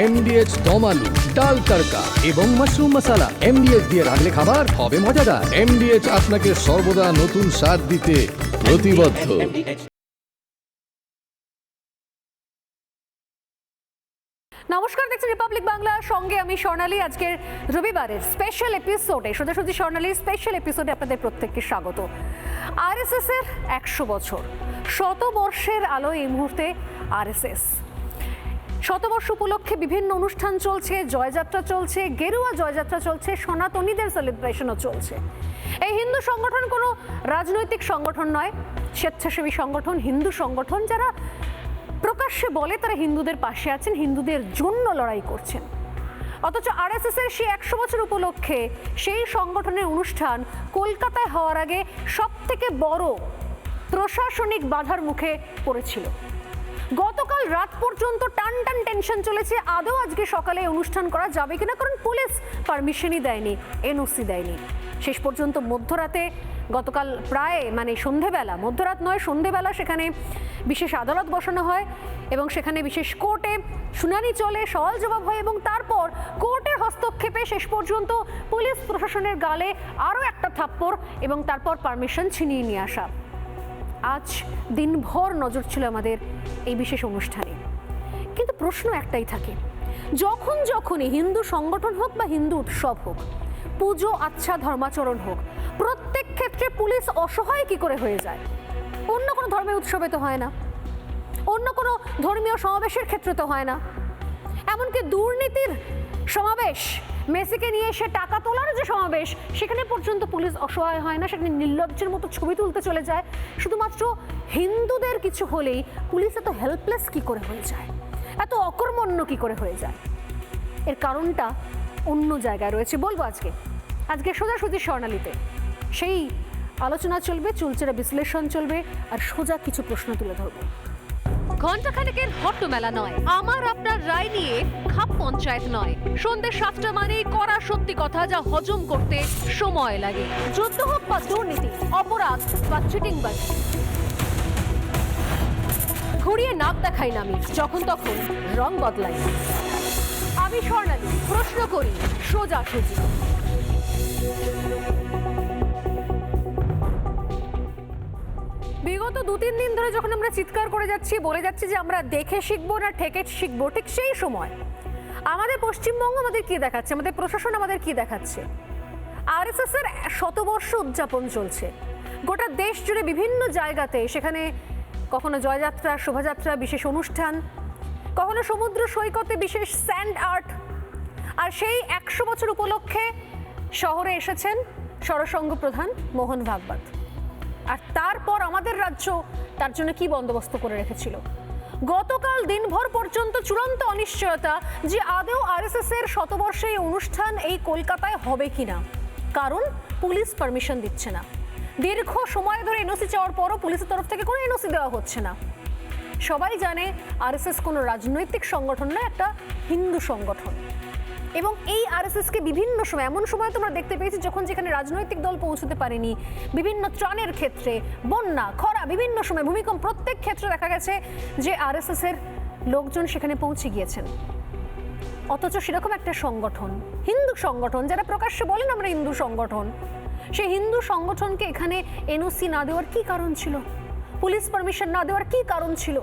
এমডিএচ দম আলু, ডাল তড়কা এবং মাশরুম মশলা। এমডিএচ দিয়ে রাঁধলে খাবার হবে মজাদার। এমডিএচ আপনাকে সর্বদা নতুন স্বাদ দিতে প্রতিবদ্ধ। নমস্কার, দেখছেন রিপাবলিক বাংলার সঙ্গে আমি স্বর্ণালী। আজকের রবিবারের স্পেশাল এপিসোডে, সোজাসুজি স্বর্ণালী স্পেশাল এপিসোডে আপনাদের প্রত্যেককে স্বাগত। আরএসএস এর 100 বছর, শতবর্ষের আলো এই মুহূর্তে আরএসএস। শতবর্ষ উপলক্ষে বিভিন্ন অনুষ্ঠান চলছে, জয়যাত্রা চলছে, গেরুয়া জয়যাত্রা চলছে, সনাতনীদের সেলিব্রেশনও চলছে। এই হিন্দু সংগঠন কোনো রাজনৈতিক সংগঠন নয়, স্বেচ্ছাসেবী সংগঠন, হিন্দু সংগঠন, যারা প্রকাশ্যে বলে তারা হিন্দুদের পাশে আছেন, হিন্দুদের জন্য লড়াই করছেন। অথচ আরএসএস এর সেই 100 বছর উপলক্ষে সেই সংগঠনের অনুষ্ঠান কলকাতায় হওয়ার আগে সব থেকে বড় প্রশাসনিক বাধার মুখে পড়েছিল। গতকাল রাত পর্যন্ত টান টেনশন চলেছে আদৌ আজকে সকালে অনুষ্ঠান করা যাবে কিনা, কারণ পুলিশ পারমিশনই দেয়নি, এনওসি দেয়নি। শেষ পর্যন্ত মধ্যরাতে, গতকাল প্রায় সন্ধেবেলা, মধ্যরাত নয় সন্ধেবেলা, সেখানে বিশেষ আদালত বসানো হয় এবং সেখানে বিশেষ কোর্টে শুনানি চলে, সওয়াল জবাব হয় এবং তারপর কোর্টের হস্তক্ষেপে শেষ পর্যন্ত পুলিশ প্রশাসনের গালে আরও একটা থাপ্পড় এবং তারপর পারমিশন ছিনিয়ে নিয়ে আসা। আজ দিনভর নজর ছিল আমাদের এই বিশেষ অনুষ্ঠানে। কিন্তু প্রশ্ন একটাই থাকে, যখনই হিন্দু সংগঠন হোক বা হিন্দু উৎসব হোক, পুজো আচ্ছা ধর্মাচরণ হোক, প্রত্যেক ক্ষেত্রে পুলিশ অসহায় কি করে হয়ে যায়? অন্য কোনো ধর্মের উৎসবে তো হয় না, অন্য কোনো ধর্মীয় সমাবেশের ক্ষেত্রে তো হয় না, এমনকি দুর্নীতির সমাবেশ, মেসিকে নিয়ে এসে টাকা তোলার যে সমাবেশ, সেখানে পর্যন্ত পুলিশ অসহায় হয় না, সেখানে নির্লজ্জের মতো ছবি তুলতে চলে যায়। শুধুমাত্র হিন্দুদের কিছু হলেই পুলিশ এত হেল্পলেস কি করে হয়ে যায়, এত অকর্মণ্য কি করে হয়ে যায়? এর কারণটা অন্য জায়গায় রয়েছে, বলবো আজকে সোজাসুজি স্বর্ণালীতে। সেই আলোচনা চলবে, চুলচেরা বিশ্লেষণ চলবে, আর সোজা কিছু প্রশ্ন তুলে ধরবো। ঘণ্টাখানেকের হট্টমেলা নয়, আমার আপনার রায় নিয়ে খাপ পঞ্চায়েত নয়। সন্ধ্যে 7টা মানেই করা সত্যি কথা, যা হজম করতে সময় লাগে। যুদ্ধ হোক বা দুর্নীতি, অপরাধ বা চিটিংবাজি, ঘুরিয়ে নাক দেখাই না আমি, যখন তখন রং বদলাই। আমি স্বর্ণালী, প্রশ্ন করি সোজাসুজি। বিগত 2-3 দিন ধরে যখন আমরা চিৎকার করে যাচ্ছি, বলে যাচ্ছি যে আমরা দেখে শিখবো না ঠেকে শিখবো, ঠিক সেই সময় আমাদের পশ্চিমবঙ্গ আমাদের কি দেখাচ্ছে, আমাদের প্রশাসন আমাদের কি দেখাচ্ছে? আরএসএস এর শতবর্ষ উদযাপন চলছে গোটা দেশ জুড়ে, বিভিন্ন জায়গাতে, সেখানে কখনো জয়যাত্রা, শোভাযাত্রা, বিশেষ অনুষ্ঠান, কখনো সমুদ্র সৈকতে বিশেষ স্যান্ড আর্ট। আর সেই 100 বছর উপলক্ষে শহরে এসেছেন সরসংঘ প্রধান মোহন ভাগবত। আর তারপর আমাদের রাজ্য তার জন্য কি বন্দোবস্ত করে রেখেছিল? গতকাল দিনভর পর্যন্ত চূড়ান্ত অনিশ্চয়তা যে আদৌ আরএসএস এর শতবর্ষে এই অনুষ্ঠান এই কলকাতায় হবে কিনা, কারণ পুলিশ পারমিশন দিচ্ছে না। দীর্ঘ সময় ধরে এনওসি চাওয়ার পরও পুলিশের তরফ থেকে কোনো এনওসি দেওয়া হচ্ছে না। সবাই জানে আরএসএস কোনো রাজনৈতিক সংগঠন নয়, একটা হিন্দু সংগঠন। এবং এই আরএসএসকে বিভিন্ন সময়, এমন সময় তোমরা দেখতে পেয়েছি যখন যেখানে রাজনৈতিক দল পৌঁছতে পারেনি, বিভিন্ন ত্রাণের ক্ষেত্রে, বন্যা, খরা, বিভিন্ন সময় ভূমিকম্প, প্রত্যেক ক্ষেত্রে দেখা গেছে যে আরএসএস এর লোকজন সেখানে পৌঁছে গিয়েছেন। অথচ সেরকম একটা সংগঠন, হিন্দু সংগঠন, যারা প্রকাশ্যে বলেন আমরা হিন্দু সংগঠন, সেই হিন্দু সংগঠনকে এখানে এনওসি না দেওয়ার কি কারণ ছিল? পুলিশ পারমিশন না দেওয়ার কি কারণ ছিল?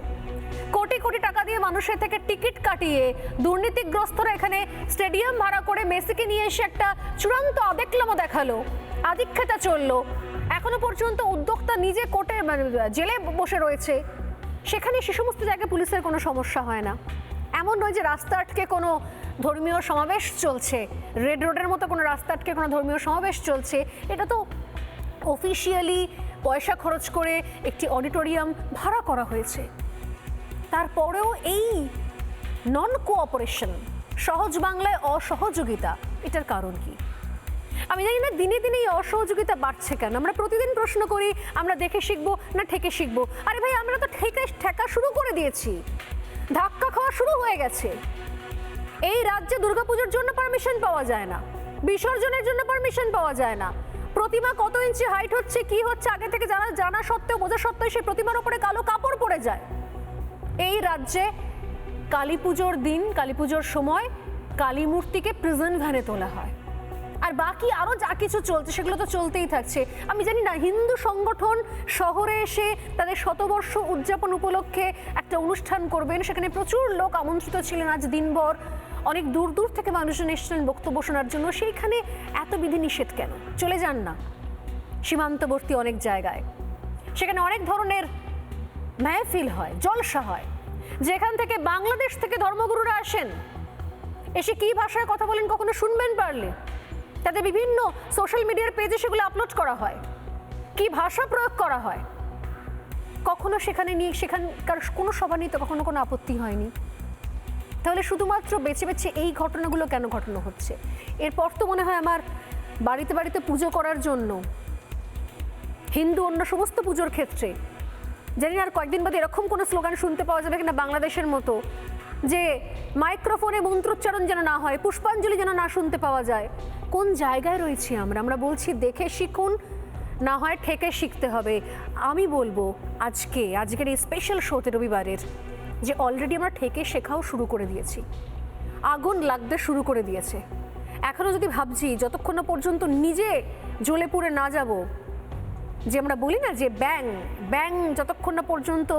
কোটি কোটি টাকা দিয়ে মানুষের থেকে টিকিট কাটিয়ে দুর্নীতিগ্রস্তরা এখানে স্টেডিয়াম ভাড়া করে মেসিকে নিয়ে এসে একটা চূড়ান্ত আদেকলামো দেখালো, আদিক্ষেতা চললো। এখনো পর্যন্ত উদ্যোক্তা নিজে কোর্টে জেলে বসে রয়েছে, সেখানে সে সমস্ত জায়গায় পুলিশের কোনো সমস্যা হয় না। এমন নয় যে রাস্তা আটকে কোনো ধর্মীয় সমাবেশ চলছে, রেড রোডের মতো কোনো রাস্তা আটকে কোনো ধর্মীয় সমাবেশ চলছে। এটা তো অফিসিয়ালি পয়সা খরচ করে একটি অডিটোরিয়াম ভাড়া করা হয়েছে। তারপরেও এই নন কোঅপারেশন, সহজ বাংলায় অসহযোগিতা, এটার কারণ কি? আমি জানি না দিনে দিনে এই অসহযোগিতা বাড়ছে কেন। আমরা প্রতিদিন প্রশ্ন করি আমরা দেখে শিখবো না ঠেকে শিখবো। আরে ভাই, আমরা তো ঠেকা শুরু করে দিয়েছি, ধাক্কা খাওয়া শুরু হয়ে গেছে। এই রাজ্যে দুর্গাপুজোর জন্য পারমিশন পাওয়া যায় না, বিসর্জনের জন্য পারমিশন পাওয়া যায় না, প্রতিমা কত ইঞ্চি হাইট হচ্ছে, কি হচ্ছে আগে থেকে জানা সত্ত্বেও, বোঝা সত্ত্বেও সেই প্রতিমার উপরে কালো কাপড় পড়ে যায়। এই রাজ্যে কালী পুজোর দিন, কালী পুজোর সময় কালী মূর্তিকে প্রিজন ভ্যানে তোলা হয়, আর বাকি আরো যা কিছু চলছে সেগুলো তো চলতেই থাকছে। আমি জানি না হিন্দু সংগঠন শহরে এসে তাদের শতবর্ষ উদযাপন উপলক্ষে একটা অনুষ্ঠান করবেন, সেখানে প্রচুর লোক আমন্ত্রিত ছিলেন আজ দিনভর, অনেক দূর দূর থেকে মানুষজন এসেছিলেন বক্তব্য শোনার জন্য। সেইখানে এত বিধিনিষেধ কেন? চলে যান না সীমান্তবর্তী অনেক জায়গায়, সেখানে অনেক ধরনের মেহফিল হয়, জলসা হয়, যেখান থেকে বাংলাদেশ থেকে ধর্মগুরুরা আসেন, এসে কি ভাষায় কথা বলেন কখনো শুনবেন পারলে? তাদের বিভিন্ন সোশ্যাল মিডিয়ার পেজে সেগুলো আপলোড করা হয়, কি ভাষা প্রয়োগ করা হয়, কখনো সেখানে নিয়ে সেখানকার কোনো সভা নিয়ে তো কখনো কোনো আপত্তি হয়নি। তাহলে শুধুমাত্র বেছে বেছে এই ঘটনাগুলো কেন ঘটনা হচ্ছে? এরপর তো মনে হয় আমার বাড়িতে বাড়িতে পুজো করার জন্য হিন্দু অন্য সমস্ত পুজোর ক্ষেত্রে জানি না আর কয়েকদিন বাদে এরকম কোনো স্লোগান শুনতে পাওয়া যাবে কিনা বাংলাদেশের মতো, যে মাইক্রোফোনে মন্ত্রোচ্চারণ যেন না হয়, পুষ্পাঞ্জলি যেন না শুনতে পাওয়া যায়। কোন জায়গায় রয়েছি আমরা? আমরা বলছি দেখে শিখুন, না হয় ঠেকে শিখতে হবে। আমি বলবো আজকের এই স্পেশাল শোতে রবিবারের, যে অলরেডি আমরা ঠেকে শেখাও শুরু করে দিয়েছি, আগুন লাগতে শুরু করে দিয়েছে। এখনও যদি ভাবছি যতক্ষণ না পর্যন্ত নিজে জ্বলে পুড়ে না যাব, যে আমরা বলি না যে ব্যাং যতক্ষণ না পর্যন্ত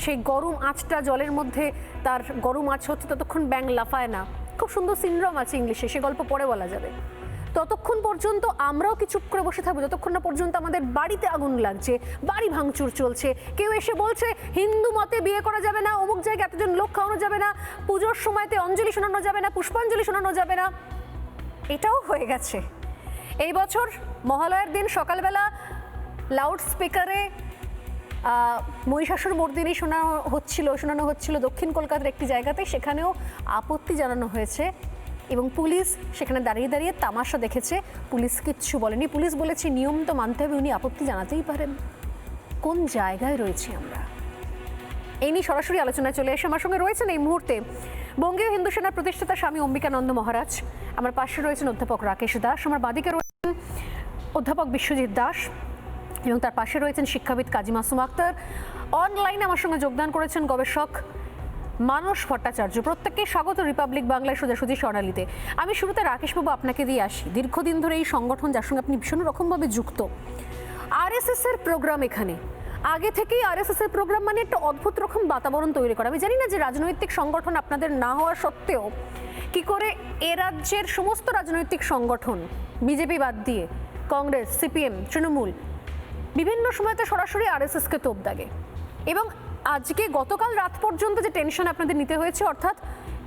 সেই গরম আঁচটা জলের মধ্যে তার গরম আঁচ হচ্ছে ততক্ষণ ব্যাং লাফায় না। খুব সুন্দর সিনড্রোম আছে ইংলিশে, সে গল্প পরে বলা যাবে। ততক্ষণ পর্যন্ত আমরাও কি চুপ করে বসে থাকবো যতক্ষণ না পর্যন্ত আমাদের বাড়িতে আগুন লাগছে, বাড়ি ভাঙচুর চলছে, কেউ এসে বলছে হিন্দু মতে বিয়ে করা যাবে না, অমুক জায়গায় এতজন লোক খাওয়ানো যাবে না, পুজোর সময়তে অঞ্জলি শোনানো যাবে না, পুষ্পাঞ্জলি শোনানো যাবে না। এটাও হয়ে গেছে। এই বছর মহালয়ার দিন সকালবেলা লাউড স্পিকারে মহিষাসুর মর্দিনী শোনানো হচ্ছিল দক্ষিণ কলকাতার একটি জায়গাতে, সেখানেও আপত্তি জানানো হয়েছে এবং পুলিশ সেখানে দাঁড়িয়ে দাঁড়িয়ে তামাশা দেখেছে। পুলিশ কিচ্ছু বলেনি, পুলিশ বলেছে নিয়ম তো মানতে হবে, উনি আপত্তি জানাতেই পারেন। কোন জায়গায় রয়েছি আমরা? এই নিয়ে সরাসরি আলোচনায় চলে এসে আমার সঙ্গে রয়েছেন এই মুহূর্তে বঙ্গীয় হিন্দু সেনার প্রতিষ্ঠাতা স্বামী অম্বিকানন্দ মহারাজ, আমার পাশে রয়েছেন অধ্যাপক রাকেশ দাস, আমার বাদিকে রয়েছেন অধ্যাপক বিশ্বজিৎ দাস এবং তার পাশে রয়েছেন শিক্ষাবিদ কাজী মাসুম আক্তার। অনলাইনে আমার সঙ্গে যোগদান করেছেন গবেষক মানস ভট্টাচার্য। প্রত্যেককে স্বাগত রিপাবলিক বাংলায় সোজাসুজি স্বর্ণালীতে। আমি শুরুতে রাকেশবাবু আপনাকে দিয়ে আসি। দীর্ঘদিন ধরে এই সংগঠন যার সঙ্গে আপনি ভীষণ রকমভাবে যুক্ত, আরএসএস এর প্রোগ্রাম এখানে আগে থেকেই আরএসএস এর প্রোগ্রাম মানে একটা অদ্ভুত রকম বাতাবরণ তৈরি করা। আমি জানি না যে রাজনৈতিক সংগঠন আপনাদের না হওয়া সত্ত্বেও কি করে এ রাজ্যের সমস্ত রাজনৈতিক সংগঠন বিজেপি বাদ দিয়ে কংগ্রেস, সিপিএম, তৃণমূল বিভিন্ন সময়তে সরাসরি আরএসএসকে তোপ দাগে, এবং আজকে গতকাল রাত পর্যন্ত যে টেনশন আপনাদের নিতে হয়েছে, অর্থাৎ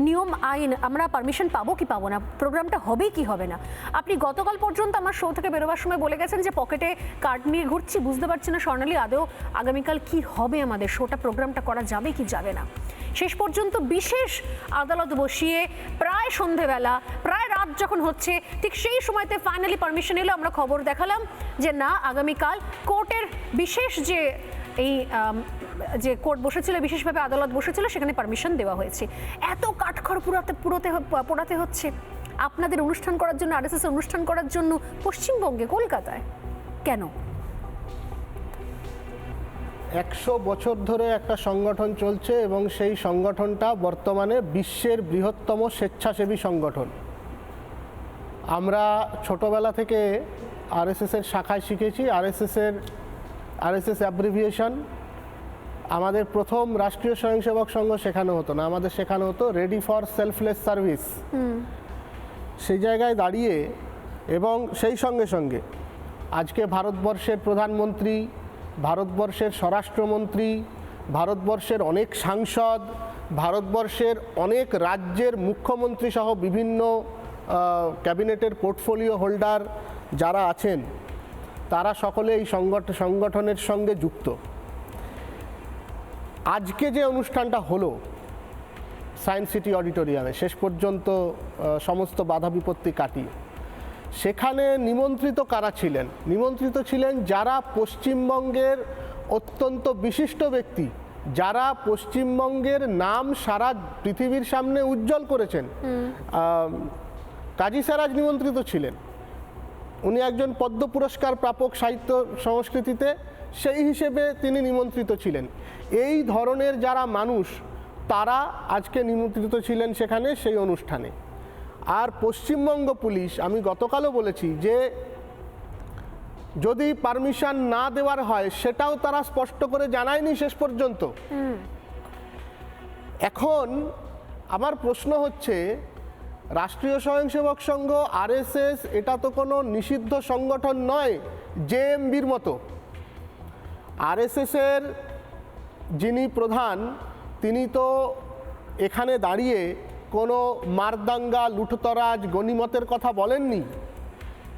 নিয়ম আইন আমরা পারমিশন পাবো কি পাবো না, প্রোগ্রামটা হবে কি হবে না। আপনি গতকাল পর্যন্ত আমার শো থেকে বেরোবার সময় বলে গেছেন যে পকেটে কার্ড নিয়ে ঘুরছি, বুঝতে পারছি না স্বর্ণালী আদৌ আগামীকাল কি হবে, আমাদের শোটা প্রোগ্রামটা করা যাবে কি যাবে না। শেষ পর্যন্ত বিশেষ আদালত বসিয়ে প্রায় সন্ধেবেলা, প্রায় রাত যখন হচ্ছে ঠিক সেই সময়তে ফাইনালি পারমিশন এলো। আমরা খবর দেখালাম যে না, আগামীকাল কোর্টের বিশেষ যে কোর্ট বসেছিল, বিশেষভাবে আদালত বসেছিল, সেখানে পারমিশন দেওয়া হয়েছে। এত কাঠখড় পোড়াতে হচ্ছে আপনাদের অনুষ্ঠান করার জন্য, আরএসএস অনুষ্ঠান করার জন্য পশ্চিমবঙ্গে, কলকাতায়, কেন? 100 বছর ধরে একটা সংগঠন চলছে এবং সেই সংগঠনটা বর্তমানে বিশ্বের বৃহত্তম স্বেচ্ছাসেবী সংগঠন। আমরা ছোটবেলা থেকে আরএসএসের শাখায় শিখেছি। আরএসএস অ্যাব্রিভিয়েশন আমাদের প্রথম রাষ্ট্রীয় স্বয়ংসেবক সংঘ শেখানো হতো না, আমাদের শেখানো হতো রেডি ফর সেলফলেস সার্ভিস। সেই জায়গায় দাঁড়িয়ে এবং সেই সঙ্গে সঙ্গে আজকে ভারতবর্ষের প্রধানমন্ত্রী, ভারতবর্ষের স্বরাষ্ট্রমন্ত্রী, ভারতবর্ষের অনেক সাংসদ, ভারতবর্ষের অনেক রাজ্যের মুখ্যমন্ত্রী সহ বিভিন্ন ক্যাবিনেটের পোর্টফোলিও হোল্ডার যারা আছেন, তারা সকলে এই সংগঠনের সঙ্গে যুক্ত। আজকে যে অনুষ্ঠানটা হলো সায়েন্স সিটি অডিটোরিয়ামে, শেষ পর্যন্ত সমস্ত বাধা বিপত্তি কাটিয়ে, সেখানে নিমন্ত্রিত কারা ছিলেন? নিমন্ত্রিত ছিলেন যারা পশ্চিমবঙ্গের অত্যন্ত বিশিষ্ট ব্যক্তি, যারা পশ্চিমবঙ্গের নাম সারা পৃথিবীর সামনে উজ্জ্বল করেছেন। কাজী স্যারাজ নিমন্ত্রিত ছিলেন, উনি একজন পদ্ম পুরস্কার প্রাপক সাহিত্য সংস্কৃতিতে, সেই হিসেবে তিনি নিমন্ত্রিত ছিলেন। এই ধরনের যারা মানুষ তারা আজকে নিমন্ত্রিত ছিলেন সেখানে সেই অনুষ্ঠানে। আর পশ্চিমবঙ্গ পুলিশ, আমি গতকালও বলেছি যে যদি পারমিশন না দেওয়ার হয় সেটাও তারা স্পষ্ট করে জানায়নি শেষ পর্যন্ত। এখন আমার প্রশ্ন হচ্ছে, রাষ্ট্রীয় স্বয়ংসেবক সংঘ আরএসএস এটা তো কোনো নিষিদ্ধ সংগঠন নয় জেএমবির মতো। আরএসএসের যিনি প্রধান তিনি তো এখানে দাঁড়িয়ে কোনো মারদাঙ্গা, লুঠতরাজ, গণিমতের কথা বলেননি।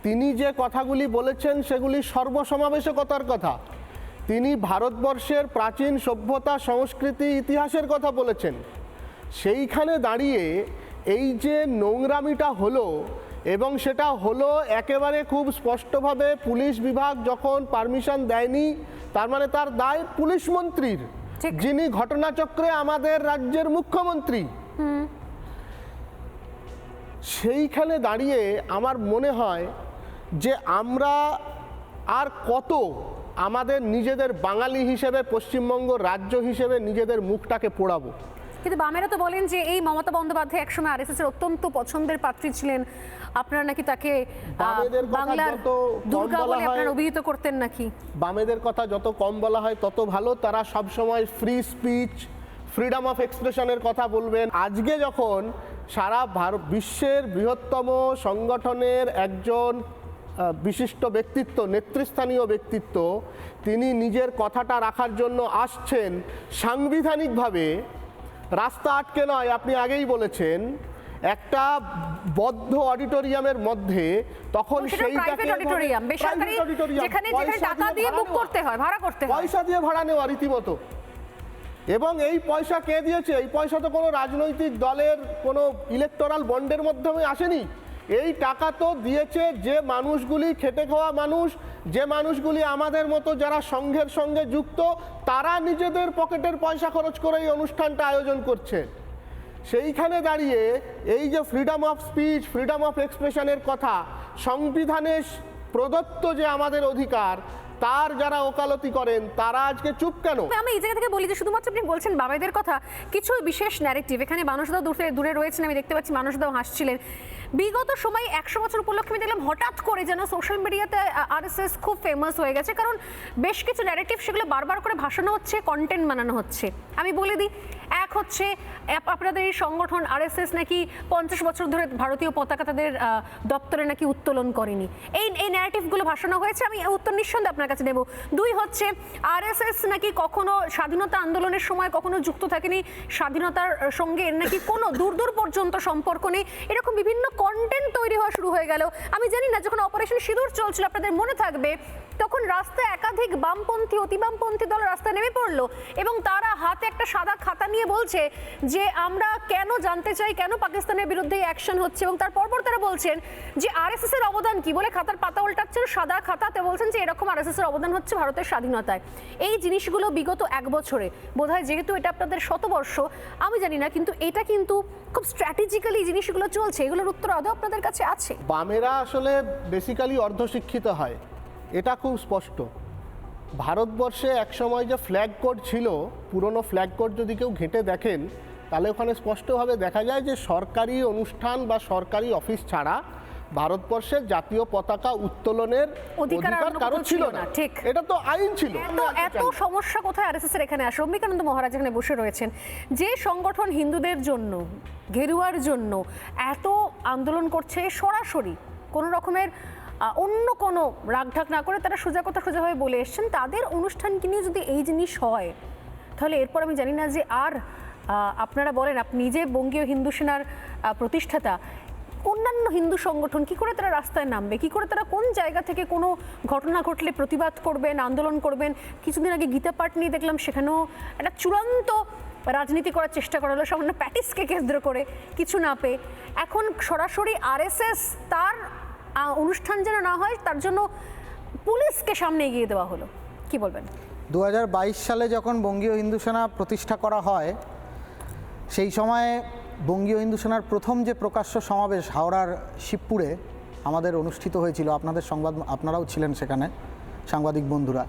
তিনি যে কথাগুলি বলেছেন সেগুলি সর্বসমাবেশকতার কথা। তিনি ভারতবর্ষের প্রাচীন সভ্যতা, সংস্কৃতি, ইতিহাসের কথা বলেছেন। সেইখানে দাঁড়িয়ে এই যে নোংরামিটা হলো, এবং সেটা হলো একেবারে খুব স্পষ্টভাবে পুলিশ বিভাগ যখন পারমিশন দেয়নি, তার মানে তার দায় পুলিশ মন্ত্রীর, যিনি ঘটনাচক্রে আমাদের রাজ্যের মুখ্যমন্ত্রী। সেইখানে দাঁড়িয়ে আমার মনে হয় যে আমরা আর কত আমাদের নিজেদের বাঙালি হিসেবে, পশ্চিমবঙ্গ রাজ্য হিসেবে নিজেদের মুখটাকে পোড়াবো। কিন্তু বামেরা তো বলেন যে এই মমতা বন্দ্যোপাধ্যায় একসময় আরএসএস এর অত্যন্ত পছন্দের পাত্রী ছিলেন, আপনারা নাকি তাকে বাংলার দুর্গা বলে আপনারা অভিহিত করতেন নাকি। বামেদের কথা যত কম বলা হয় তত ভালো। তারা সবসময় ফ্রি স্পিচ, ফ্রিডম অফ এক্সপ্রেশনের কথা বলবেন। আজকে যখন সারা বিশ্বের বৃহত্তম সংগঠনের একজন বিশিষ্ট ব্যক্তিত্ব, নেতৃস্থানীয় ব্যক্তিত্ব, তিনি নিজের কথাটা রাখার জন্য আসছেন সাংবিধানিকভাবে, রাস্তা আটকে নয়, আপনি আগেই বলেছেন, একটা বদ্ধ অডিটোরিয়ামের মধ্যে, তখন সেইটাকে পয়সা দিয়ে ভাড়া নেওয়া রীতিমতো। এবং এই পয়সা কে দিয়েছে? এই পয়সা তো কোনো রাজনৈতিক দলের কোনো ইলেকটোরাল বন্ডের মাধ্যমে আসেনি। এই টাকা তো দিয়েছে যে মানুষগুলি খেটে খাওয়া মানুষ, যে মানুষগুলি আমাদের মতো যারা সংঘের সঙ্গে যুক্ত, তারা নিজেদের পকেটের পয়সা খরচ করে এই অনুষ্ঠানটা আয়োজন করছে। সেইখানে দাঁড়িয়ে এই যে freedom of speech, freedom of এক্সপ্রেশনের কথা, সংবিধানে প্রদত্ত যে আমাদের অধিকার, তার যারা ওকালতি করেন তারা আজকে চুপ কেন? আমি এই জায়গা থেকে বলি যে শুধুমাত্র আপনি বলছেন বাবাইদের কথা, কিছু বিশেষ ন্যারেটিভ এখানে মানুষদাও দূরে রয়েছেন, আমি দেখতে পাচ্ছি মানুষদাও হাসছিলেন। বিগত সময় 100 বছর উপলক্ষে আমি দেখলাম হঠাৎ করে যেন সোশ্যাল মিডিয়াতে আরএসএস খুব ফেমাস হয়ে গেছে, কারণ বেশ কিছু ন্যারেটিভ সেগুলো বারবার করে ভাসানো হচ্ছে, কন্টেন্ট বানানো হচ্ছে। আমি বলে দিই, এক হচ্ছে আপনাদের এই সংগঠন আরএসএস নাকি 50 বছর ধরে ভারতীয় পতাকা তাদের দপ্তরে নাকি উত্তোলন করেনি, এই ন্যারেটিভগুলো ভাসানো হয়েছে। আমি উত্তর নিঃসন্দেহে আপনার কাছে দেব। 2 হচ্ছে আরএসএস নাকি কখনো স্বাধীনতা আন্দোলনের সময় কখনো যুক্ত থাকেনি, স্বাধীনতার সঙ্গে এর নাকি কোনো দূর পর্যন্ত সম্পর্ক নেই। এরকম বিভিন্ন কন্টেন্ট তৈরি হওয়া শুরু হয়ে গেল। আমি জানি না, যখন অপারেশন সিঁদুর চলছিল আপনাদের মনে থাকবে, তখন রাস্তায় একাধিক বামপন্থী, অতি বামপন্থী দল রাস্তায় নেমে পড়লো এবং তারা হাতে একটা সাদা খাতা নিয়ে বলছে যে আমরা কেন জানতে চাই কেন পাকিস্তানের বিরুদ্ধে অ্যাকশন হচ্ছে, এবং তারপর তারা বলছেন যে আরএসএস এর অবদান কি বলে খাতার পাতা উল্টাচ্ছেন, সাদা খাতাতে বলছেন যে এরকম আরএসএস এর অবদান হচ্ছে ভারতের স্বাধীনতায়। এই জিনিসগুলো বিগত 1 বছরে, বোধহয় যেহেতু এটা আপনাদের শতবর্ষ, আমি জানি না, কিন্তু এটা কিন্তু খুব স্ট্র্যাটেজিক্যালি জিনিসগুলো চলছে। এগুলোর উত্তর আদৌ আপনাদের কাছে আছে? বামেরা আসলে বেসিক্যালি অর্ধশিক্ষিত হয়, এটা খুব স্পষ্ট। ভারতবর্ষে একসময় যে ফ্ল্যাগ কোড ছিল, পুরনো ফ্ল্যাগ কোড যদি কেউ ঘেঁটে দেখেন তাহলে ওখানে স্পষ্টভাবে দেখা যায় যে সরকারি অনুষ্ঠান বা সরকারি অফিস ছাড়া ভারতবর্ষের জাতীয় পতাকা উত্তোলনের অধিকার কারো ছিল না। ঠিক, এটা তো আইন ছিল। এত সমস্যা কোথায় আরএসএস এর এখানে আসে? অম্বিকানন্দ মহারাজ এখানে বসে রয়েছেন, যে সংগঠন হিন্দুদের জন্য, ঘেরুয়ার জন্য এত আন্দোলন করছে, সরাসরি কোনো রকমের অন্য কোনো রাগঢাক না করে তারা সোজা কথা সোজাভাবে বলে এসছেন, তাদের অনুষ্ঠানকে নিয়ে যদি এই জিনিস হয়, তাহলে এরপর আমি জানি না যে আর আপনারা বলেন, আপনি নিজে বঙ্গীয় হিন্দু সেনার প্রতিষ্ঠাতা, অন্যান্য হিন্দু সংগঠন কি করে তারা রাস্তায় নামবে, কি করে তারা কোন জায়গা থেকে কোনো ঘটনা ঘটলে প্রতিবাদ করবেন, আন্দোলন করবেন? কিছুদিন আগে গীতা পাঠ নিয়ে দেখলাম সেখানেও একটা চূড়ান্ত রাজনীতি করার চেষ্টা করা হলো, সামান্য প্যাটিসকে কেন্দ্র করে, কিছু না পেয়ে। এখন সরাসরি আরএসএস তার অনুষ্ঠান যেন না হয় তার জন্য পুলিশকে সামনে এগিয়ে দেওয়া হলো, কি বলবেন? 2022 সালে যখন বঙ্গীয় হিন্দু সেনা প্রতিষ্ঠা করা হয়, সেই সময়ে বঙ্গীয় হিন্দু সেনার প্রথম যে প্রকাশ্য সমাবেশ হাওড়ার শিবপুরে আমাদের অনুষ্ঠিত হয়েছিল, আপনারাও ছিলেন সেখানে, সাংবাদিক বন্ধুরা।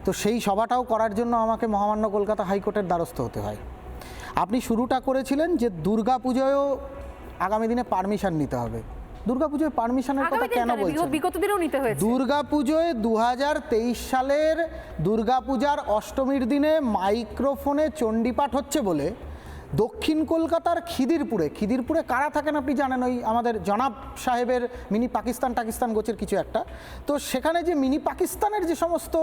তো সেই সভাটাও করার জন্য আমাকে মহামান্য কলকাতা হাইকোর্টের দ্বারস্থ হতে হয়। আপনি শুরুটা করেছিলেন যে দুর্গাপুজোয়ও আগামী দিনে পারমিশন নিতে হবে। দুর্গাপুজোয় পারমিশনের কথা কেন বলছেন? বিগত দিনেও নিতে হয়েছে। দুর্গাপুজোয় 2023 সালের দুর্গাপূজার অষ্টমীর দিনে মাইক্রোফোনে চণ্ডীপাঠ হচ্ছে বলে দক্ষিণ কলকাতার খিদিরপুরে কারা থাকেন আপনি জানেন, ওই আমাদের জনাব সাহেবের মিনি পাকিস্তান গোছের কিছু একটা, তো সেখানে যে মিনি পাকিস্তানের যে সমস্ত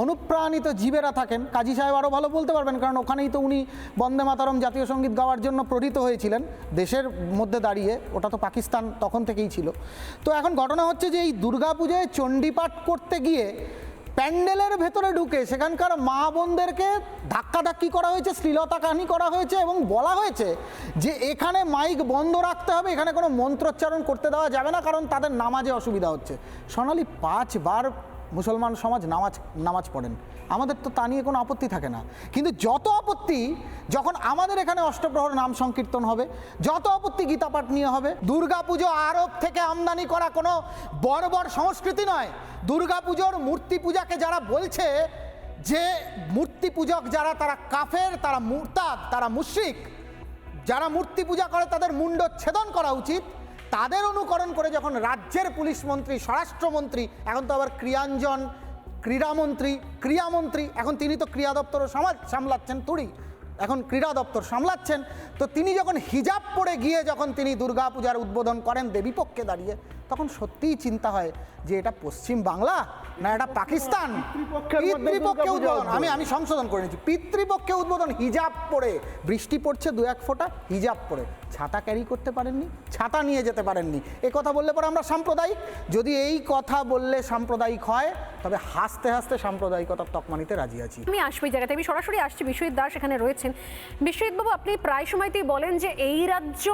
অনুপ্রাণিত জীবেরা থাকেন, কাজী সাহেব আরও ভালো বলতে পারবেন, কারণ ওখানেই তো উনি বন্দে মাতরম জাতীয় সঙ্গীত গাওয়ার জন্য প্রেরিত হয়েছিলেন দেশের মধ্যে দাঁড়িয়ে, ওটা তো পাকিস্তান তখন থেকেই ছিল। তো এখন ঘটনা হচ্ছে যে এই দুর্গাপুজোয় চণ্ডীপাঠ করতে গিয়ে প্যান্ডেলের ভেতরে ঢুকে সেখানকার মা বোনদেরকে ধাক্কাধাক্কি করা হয়েছে, শ্লীলতাহানি করা হয়েছে এবং বলা হয়েছে যে এখানে মাইক বন্ধ রাখতে হবে, এখানে কোনো মন্ত্রোচ্চারণ করতে দেওয়া যাবে না, কারণ তাদের নামাজে অসুবিধা হচ্ছে। সোনালি 5 বার মুসলমান সমাজ নামাজ পড়েন, আমাদের তো তা নিয়ে কোনো আপত্তি থাকে না, কিন্তু যত আপত্তি যখন আমাদের এখানে অষ্টপ্রহর নাম সংকীর্তন হবে, যত আপত্তি গীতাপাঠ নিয়ে হবে। দুর্গাপুজো আরব থেকে আমদানি করা কোনো বর্বর সংস্কৃতি নয়। দুর্গাপুজোর মূর্তি পূজাকে যারা বলছে যে মূর্তি পূজক যারা, তারা কাফের, তারা মুরতাদ, তারা মুশরিক, যারা মূর্তি পূজা করে তাদের মুণ্ডচ্ছেদন করা উচিত। তাদের অনুকরণ করে যখন রাজ্যের পুলিশ মন্ত্রী, স্বরাষ্ট্রমন্ত্রী, এখন তো আবার ক্রীড়ামন্ত্রী, এখন তিনি তো ক্রীড়া দপ্তরও সামলাচ্ছেন, এখন ক্রীড়া দপ্তর সামলাচ্ছেন, তো তিনি যখন হিজাব পরে গিয়ে যখন তিনি দুর্গাপূজার উদ্বোধন করেন দেবীপক্ষে দাঁড়িয়ে, তখন সত্যিই চিন্তা হয় যে এটা পশ্চিম বাংলা না এটা পাকিস্তান। পিতৃপক্ষে উদ্বোধন, আমি সংশোধন করে নিচ্ছি, পিতৃপক্ষে উদ্বোধন হিজাব পরে, বৃষ্টি পড়ছে 2-1 ফোঁটা, হিজাব পরে, ছাতা ক্যারি করতে পারেননি, ছাতা নিয়ে যেতে পারেননি। এ কথা বললে পরে আমরা সাম্প্রদায়িক, যদি এই কথা বললে সাম্প্রদায়িক হয় তবে হাসতে হাসতে সাম্প্রদায়িকতার তকমানিতে রাজি আছি। আমি আসবো এই জায়গাতে, আমি সরাসরি আসছি, বিশ্বজিৎ দাস এখানে রয়েছেন। বিশ্বজিৎ বাবু, আপনি প্রায় সময়তেই বলেন যে এই রাজ্য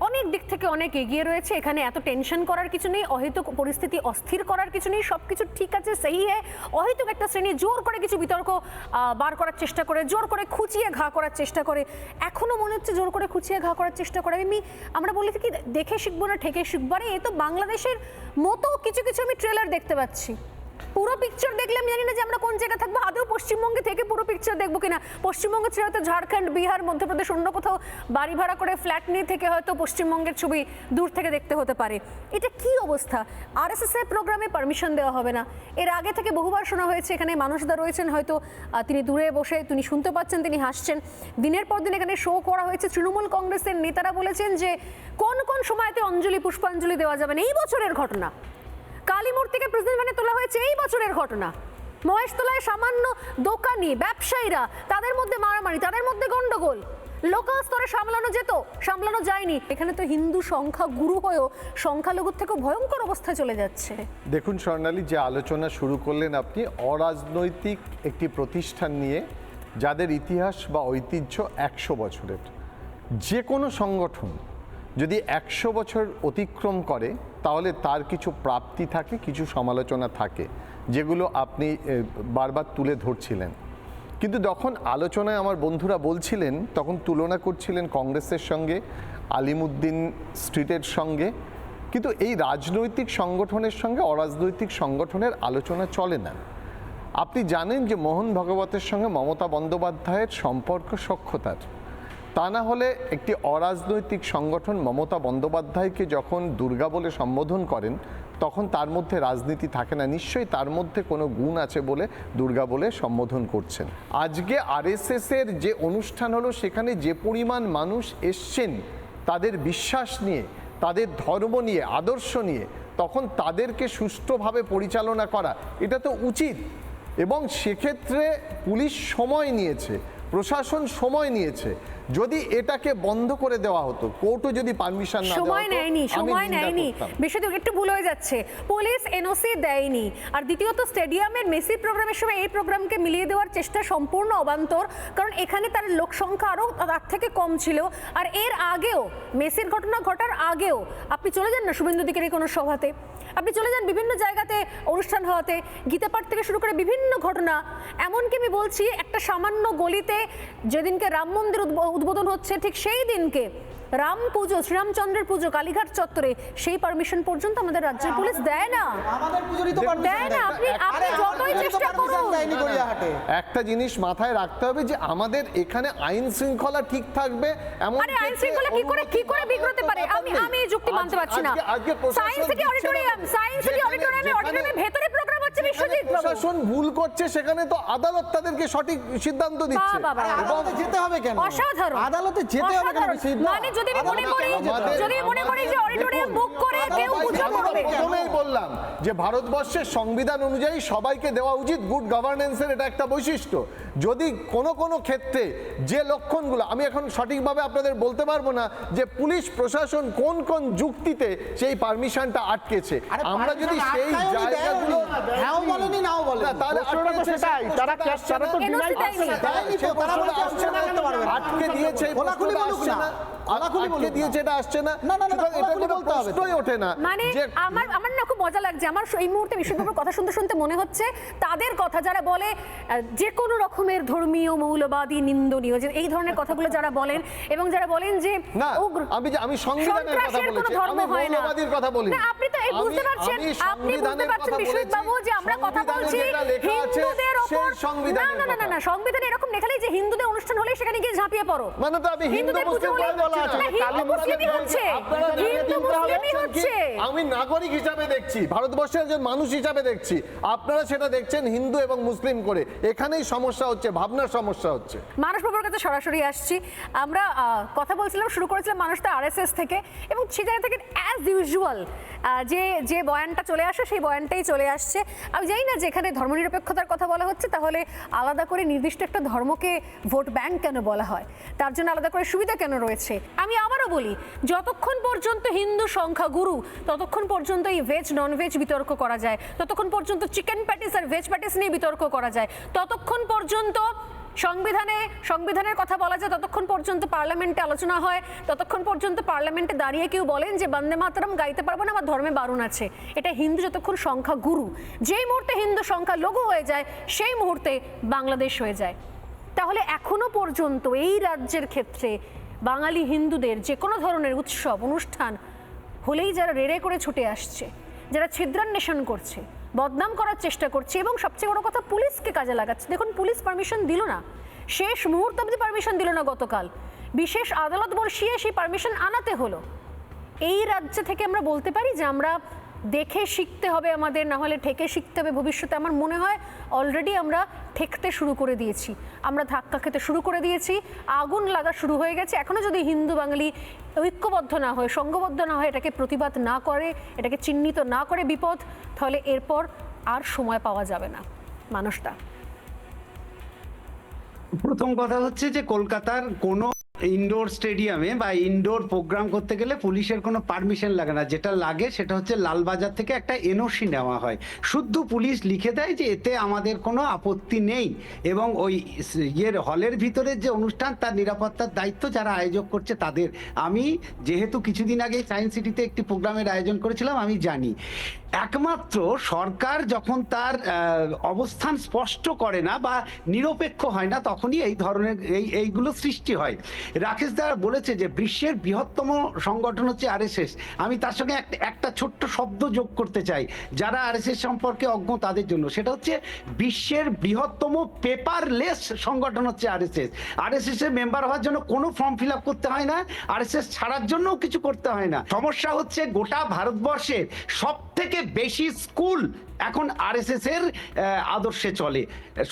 অনেক দিক থেকে অনেক এগিয়ে রয়েছে, এখানে এত টেনশন করার কিছু নেই, অহেতুক পরিস্থিতি অস্থির করার কিছু নেই, সব কিছু ঠিক আছে, সেই অহেতুক একটা শ্রেণী জোর করে কিছু বিতর্ক বার করার চেষ্টা করে, জোর করে খুঁচিয়ে ঘা করার চেষ্টা করে, এখনো মনে হচ্ছে জোর করে খুঁচিয়ে ঘা করার চেষ্টা করে। আমরা বলি কি দেখে শিখবো না ঠেকে শিখবো, আরে এ তো বাংলাদেশের মতো কিছু কিছু আমি ট্রেলার দেখতে পাচ্ছি। পুরো পিকচার দেখলে আমি জানি না যে আমরা কোন জায়গায় থাকবো, আদৌ পশ্চিমবঙ্গে থেকে পুরো পিকচার দেখবো কিনা। পশ্চিমবঙ্গে ছেড়ে তো ঝাড়খণ্ড, বিহার, মধ্যপ্রদেশ, অন্য কোথাও বাড়ি ভাড়া করে ফ্ল্যাট নিয়ে থেকে হয়তো পশ্চিমবঙ্গের ছবি দূর থেকে দেখতে হতে পারে। এটা কি অবস্থা? আরএসএস এর প্রোগ্রামে পারমিশন দেওয়া হবে না, এর আগে থেকে বহুবার শোনা হয়েছে। এখানে মানুষদা রয়েছেন, হয়তো তিনি দূরে বসে তিনি শুনতে পাচ্ছেন, তিনি হাসছেন। দিনের পর দিন এখানে শো করা হয়েছে, তৃণমূল কংগ্রেসের নেতারা বলেছেন যে কোন কোন সময়তে অঞ্জলি পুষ্পাঞ্জলি দেওয়া যাবে না। এই বছরের ঘটনা, কালী মূর্তিকে প্রেসিডেন্ট ভ্যানে তোলা হয়েছে এই বছরের ঘটনা। মহেশতলায় সামান্য দোকানি ব্যবসায়ীরা, তাদের মধ্যে মারামারি, তাদের মধ্যে গন্ডগোল, লোকাল স্তরে সামলানো যেত, সামলানো যায়নি। এখানে তো হিন্দু সংখ্যা গুরু হয়েও সংখ্যালঘুর থেকেও ভয়ঙ্কর অবস্থায় চলে যাচ্ছে। দেখুন স্বর্ণালী, যে আলোচনা শুরু করলেন আপনি অরাজনৈতিক একটি প্রতিষ্ঠান নিয়ে, যাদের ইতিহাস বা ঐতিহ্য 100 বছরের, যে কোনো সংগঠন যদি 100 বছর অতিক্রম করে তাহলে তার কিছু প্রাপ্তি থাকে, কিছু সমালোচনা থাকে, যেগুলো আপনি বারবার তুলে ধরছিলেন। কিন্তু যখন আলোচনায় আমার বন্ধুরা বলছিলেন তখন তুলনা করছিলেন কংগ্রেসের সঙ্গে, আলিমুদ্দিন স্ট্রিটের সঙ্গে, কিন্তু এই রাজনৈতিক সংগঠনের সঙ্গে অরাজনৈতিক সংগঠনের আলোচনা চলে না। আপনি জানেন যে মোহন ভাগবতের সঙ্গে মমতা বন্দ্যোপাধ্যায়ের সম্পর্ক সখ্যতার, তা না হলে একটি অরাজনৈতিক সংগঠন মমতা বন্দ্যোপাধ্যায়কে যখন দুর্গা বলে সম্বোধন করেন তখন তার মধ্যে রাজনীতি থাকে না, নিশ্চয়ই তার মধ্যে কোনো গুণ আছে বলে দুর্গা বলে সম্বোধন করছেন। আজকে আরএসএসের যে অনুষ্ঠান হলো, সেখানে যে পরিমাণ মানুষ এসছেন তাদের বিশ্বাস নিয়ে, তাদের ধর্ম নিয়ে, আদর্শ নিয়ে, তখন তাদেরকে সুষ্ঠুভাবে পরিচালনা করা এটা তো উচিত। এবং সেক্ষেত্রে পুলিশ সময় নিয়েছে, প্রশাসন সময় নিয়েছে। যদি এটাকে বন্ধ করে দেওয়া হতো, কোর্টও যদি পারমিশন না সময় নেয়নি, বিষয়টা একটু ভুল হয়ে যাচ্ছে। পুলিশ এনওসি দেয়নি, আর দ্বিতীয়ত স্টেডিয়ামের মেসি প্রোগ্রামের সময় এই প্রোগ্রামকে মিলিয়ে দেওয়ার চেষ্টা সম্পূর্ণ অবান্তর, কারণ এখানে তার লোক সংখ্যা আরও তার থেকে কম ছিল। আর এর আগেও, মেসির ঘটনা ঘটার আগেও আপনি চলে যান না শুভেন্দু অধিকারীর কোনো সভাতে, আপনি চলে যান বিভিন্ন জায়গাতে অনুষ্ঠান হওয়াতে, গীতাপাঠ থেকে শুরু করে বিভিন্ন ঘটনা। এমনকি আমি বলছি, একটা সামান্য গলিতে যেদিনকে রাম মন্দির উদ্বোধন হচ্ছে ঠিক সেই দিনকে রাম পুজো, শ্রীরামচন্দ্রের পুজো কালীঘাট চত্বরে, সেই পারমিশন পর্যন্ত আমাদের রাজ্যের পুলিশ দেয় না। আমাদের পুজোরই তো দেয় না, আপনি যতই চেষ্টা করুন। একটা জিনিস মাথায় রাখতে হবে যে আমাদের এখানে আইন শৃঙ্খলা ঠিক থাকবে এমন আরে আইন শৃঙ্খলা কি করে বিগড়তে পারে? আমি এই যুক্তি মানতে পারছি না। সায়েন্স সিটি অডিটোরিয়ামের ভেতরে প্রোগ্রাম হচ্ছে বিশ্বজিৎ বাবু। প্রশাসন ভুল করছে, সেখানে তো আদালত তাদেরকে সঠিক সিদ্ধান্ত দিচ্ছে। আদালতে যেতে হবে কেন? অসাধারণ। আদালতে যেতে হবে কেন? মানে যদি আমি মনে করি যে অডিটোরিয়াম বুক করে কেউ পুজো করবে। প্রথমেই বললাম যে ভারতবর্ষের সংবিধান অনুযায়ী সবাইকে দেওয়া উচিত, গুড গভর্নেন্সের এটা একটা বৈশিষ্ট্য। যদি কোনো ক্ষেত্রে যে লক্ষণগুলো, আমি এখন সঠিকভাবে আপনাদের বলতে পারবো না যে পুলিশ প্রশাসন কোন যুক্তিতে সেই পারমিশনটা আটকেছে, আমরা যদি সেই জায়গাগুলো হ্যাঁও বলেনি নাও বলে, তাহলে আটকে দিয়েছে, আটকে দিয়েছে, এটা আসছে না, এটা কোনো প্রশ্নই ওঠে না। মানে আমার না খুব মজা লাগছে, আমার এই মুহূর্তে বিশ্বজিৎবাবুর কথা শুনতে মনে হচ্ছে তাদের কথা যারা বলে যে কোনো রকমের ধর্মীয় মৌলবাদী নিন্দনীয়, যে এই ধরনের কথাগুলো যারা বলেন এবং যারা বলেন যে না, আমি সংবিধানের কথা বলেছি, আমি মৌলবাদীর কথা বলি না। আপনি তো এই বুঝতে পারছেন বিশ্বজিৎবাবু যে আমরা কথা বলছি হিন্দুদের ওপর। না, সংবিধানে এরকম লেখা নেই যে হিন্দুদের অনুষ্ঠান হলে সেখানে গিয়ে ঝাঁপিয়ে পড়ো। মানে তো আমি হিন্দু মুসলিম বলা আছে, আমি নাগরিক হিসাবে দেখছি, ভারতবর্ষের একজন মানুষ হিসাবে দেখছি, আপনারা সেটা দেখছেন হিন্দু এবং মুসলিম করে। এখানেই সমস্যা হচ্ছে, ভাবনার সমস্যা হচ্ছে। মানস বাবুর কাছে সরাসরি আসছি। আমরা কথা বলছিলাম, শুরু করেছিলাম মানুষটা আরএসএস থেকে, এবং সে জায়গা থেকে অ্যাজ ইউজুয়াল যে বয়ানটা চলে আসে সেই বয়ানটাই চলে আসছে। আমি জানি না যে এখানে ধর্মনিরপেক্ষতার কথা বলা হচ্ছে, তাহলে আলাদা করে নির্দিষ্ট একটা ধর্মকে ভোট ব্যাংক কেন বলা হয়, তার জন্য আলাদা করে সুবিধা কেন রয়েছে? আমি আবারও বলি, যতক্ষণ পর্যন্ত হিন্দু সংখ্যা গুরু ততক্ষণ পর্যন্ত এই ভেজ নন ভেজ বিতর্ক করা যায়, ততক্ষণ পর্যন্ত চিকেন প্যাটিস আর ভেজ প্যাটিস নিয়ে বিতর্ক করা যায়, ততক্ষণ পর্যন্ত সংবিধানের কথা বলা যায়, ততক্ষণ পর্যন্ত পার্লামেন্টে আলোচনা হয়, ততক্ষণ পর্যন্ত পার্লামেন্টে দাঁড়িয়ে কেউ বলেন যে বন্দে মাতরম গাইতে পারবো না, আমার ধর্মে বারণ আছে। এটা হিন্দু যতক্ষণ সংখ্যা গুরু, যেই মুহূর্তে হিন্দু সংখ্যা লঘু হয়ে যায় সেই মুহূর্তে বাংলাদেশ হয়ে যায়। তাহলে এখনো পর্যন্ত এই রাজ্যের ক্ষেত্রে বাঙালি হিন্দুদের যে কোনো ধরনের উৎসব অনুষ্ঠান হলেই যারা রেড়ে করে ছুটে আসছে, যারা ছিদ্রান্বেষণ করছে, বদনাম করার চেষ্টা করছে, এবং সবচেয়ে বড় কথা পুলিশকে কাজে লাগাচ্ছে। দেখুন, পুলিশ পারমিশন দিল না, শেষ মুহূর্ত অবধি পারমিশন দিল না, গতকাল বিশেষ আদালত বসিয়ে সেই পারমিশন আনাতে হলো। এই রাজ্য থেকে আমরা বলতে পারি যে আমরা দেখে শিখতে হবে আমাদের, না হলে ঠেকে শিখতে হবে ভবিষ্যতে। আমার মনে হয় অলরেডি আমরা ঠেকতে শুরু করে দিয়েছি, আমরা ধাক্কা খেতে শুরু করে দিয়েছি, আগুন লাগা শুরু হয়ে গেছে। এখনো যদি হিন্দু বাঙালি ঐক্যবদ্ধ না হয়, সংঘবদ্ধ না হয়, এটাকে প্রতিবাদ না করে, এটাকে চিহ্নিত না করে বিপদ, তাহলে এরপর আর সময় পাওয়া যাবে না। মানুষটা প্রথম কথা হচ্ছে যে কলকাতার কোনো ইনডোর স্টেডিয়ামে বা ইনডোর প্রোগ্রাম করতে গেলে পুলিশের কোনো পারমিশন লাগে না। যেটা লাগে সেটা হচ্ছে লালবাজার থেকে একটা এনওসি নেওয়া হয়, শুদ্ধ পুলিশ লিখে দেয় যে এতে আমাদের কোনো আপত্তি নেই, এবং ওই হলের ভিতরের যে অনুষ্ঠান তার নিরাপত্তার দায়িত্ব যারা আয়োজক করছে তাদের। আমি যেহেতু কিছুদিন আগে সায়েন্স সিটিতে একটি প্রোগ্রামের আয়োজন করেছিলাম, আমি জানি একমাত্র সরকার যখন তার অবস্থান স্পষ্ট করে না বা নিরপেক্ষ হয় না, তখনই এই ধরনের এইগুলো সৃষ্টি হয়। রাকেশ দা বলেছে যে বিশ্বের বৃহত্তম সংগঠন হচ্ছে আরএসএস। আমি তার সঙ্গে একটা ছোট্ট শব্দ যোগ করতে চাই যারা আরএসএস সম্পর্কে অজ্ঞ তাদের জন্য, সেটা হচ্ছে বিশ্বের বৃহত্তম পেপারলেস সংগঠন হচ্ছে আরএসএস। আরএসএস এর মেম্বার হওয়ার জন্য কোনো ফর্ম ফিল আপ করতে হয় না, আরএসএস ছাড়ার জন্যও কিছু করতে হয় না। সমস্যা হচ্ছে গোটা ভারতবর্ষের সব থেকে বেশি স্কুল এখন আরএসএস এর আদর্শে চলে,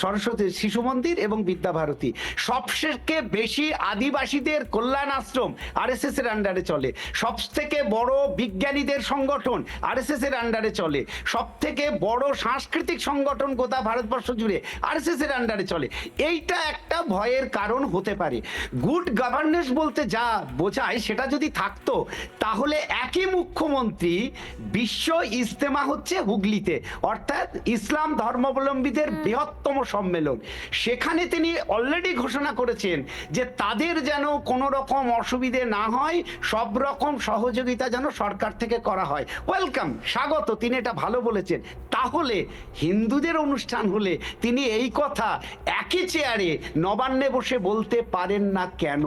সরস্বতী শিশু মন্দির এবং বিদ্যাভারতী। সবথেকে বেশি আদিবাসীদের কল্যাণ আশ্রম আরএসএস এর আন্ডারে চলে, সব থেকে বড় বিজ্ঞানীদের সংগঠন আরএসএস এর আন্ডারে চলে, সব থেকে বড় সাংস্কৃতিক সংগঠন গোটা ভারতবর্ষ জুড়ে আরএসএস এর আন্ডারে চলে। এইটা একটা ভয়ের কারণ হতে পারে। গুড গভর্নেন্স বলতে যা বোঝায় সেটা যদি থাকতো, তাহলে একই মুখ্যমন্ত্রী বিশ্ব ইজতেমা হচ্ছে হুগলিতে, অর্থাৎ ইসলাম ধর্মাবলম্বীদের বৃহত্তম সম্মেলন। সেখানে তিনি অলরেডি ঘোষণা করেছেন যে তাদের যেন কোনো রকম অসুবিধে না হয়, সব রকম সহযোগিতা যেন সরকার থেকে করা হয়। ওয়েলকাম, স্বাগত, তিনি এটা ভালো বলেছেন। তাহলে হিন্দুদের অনুষ্ঠান হলে তিনি এই কথা একই চেয়ারে নবান্নে বসে বলতে পারেন না কেন?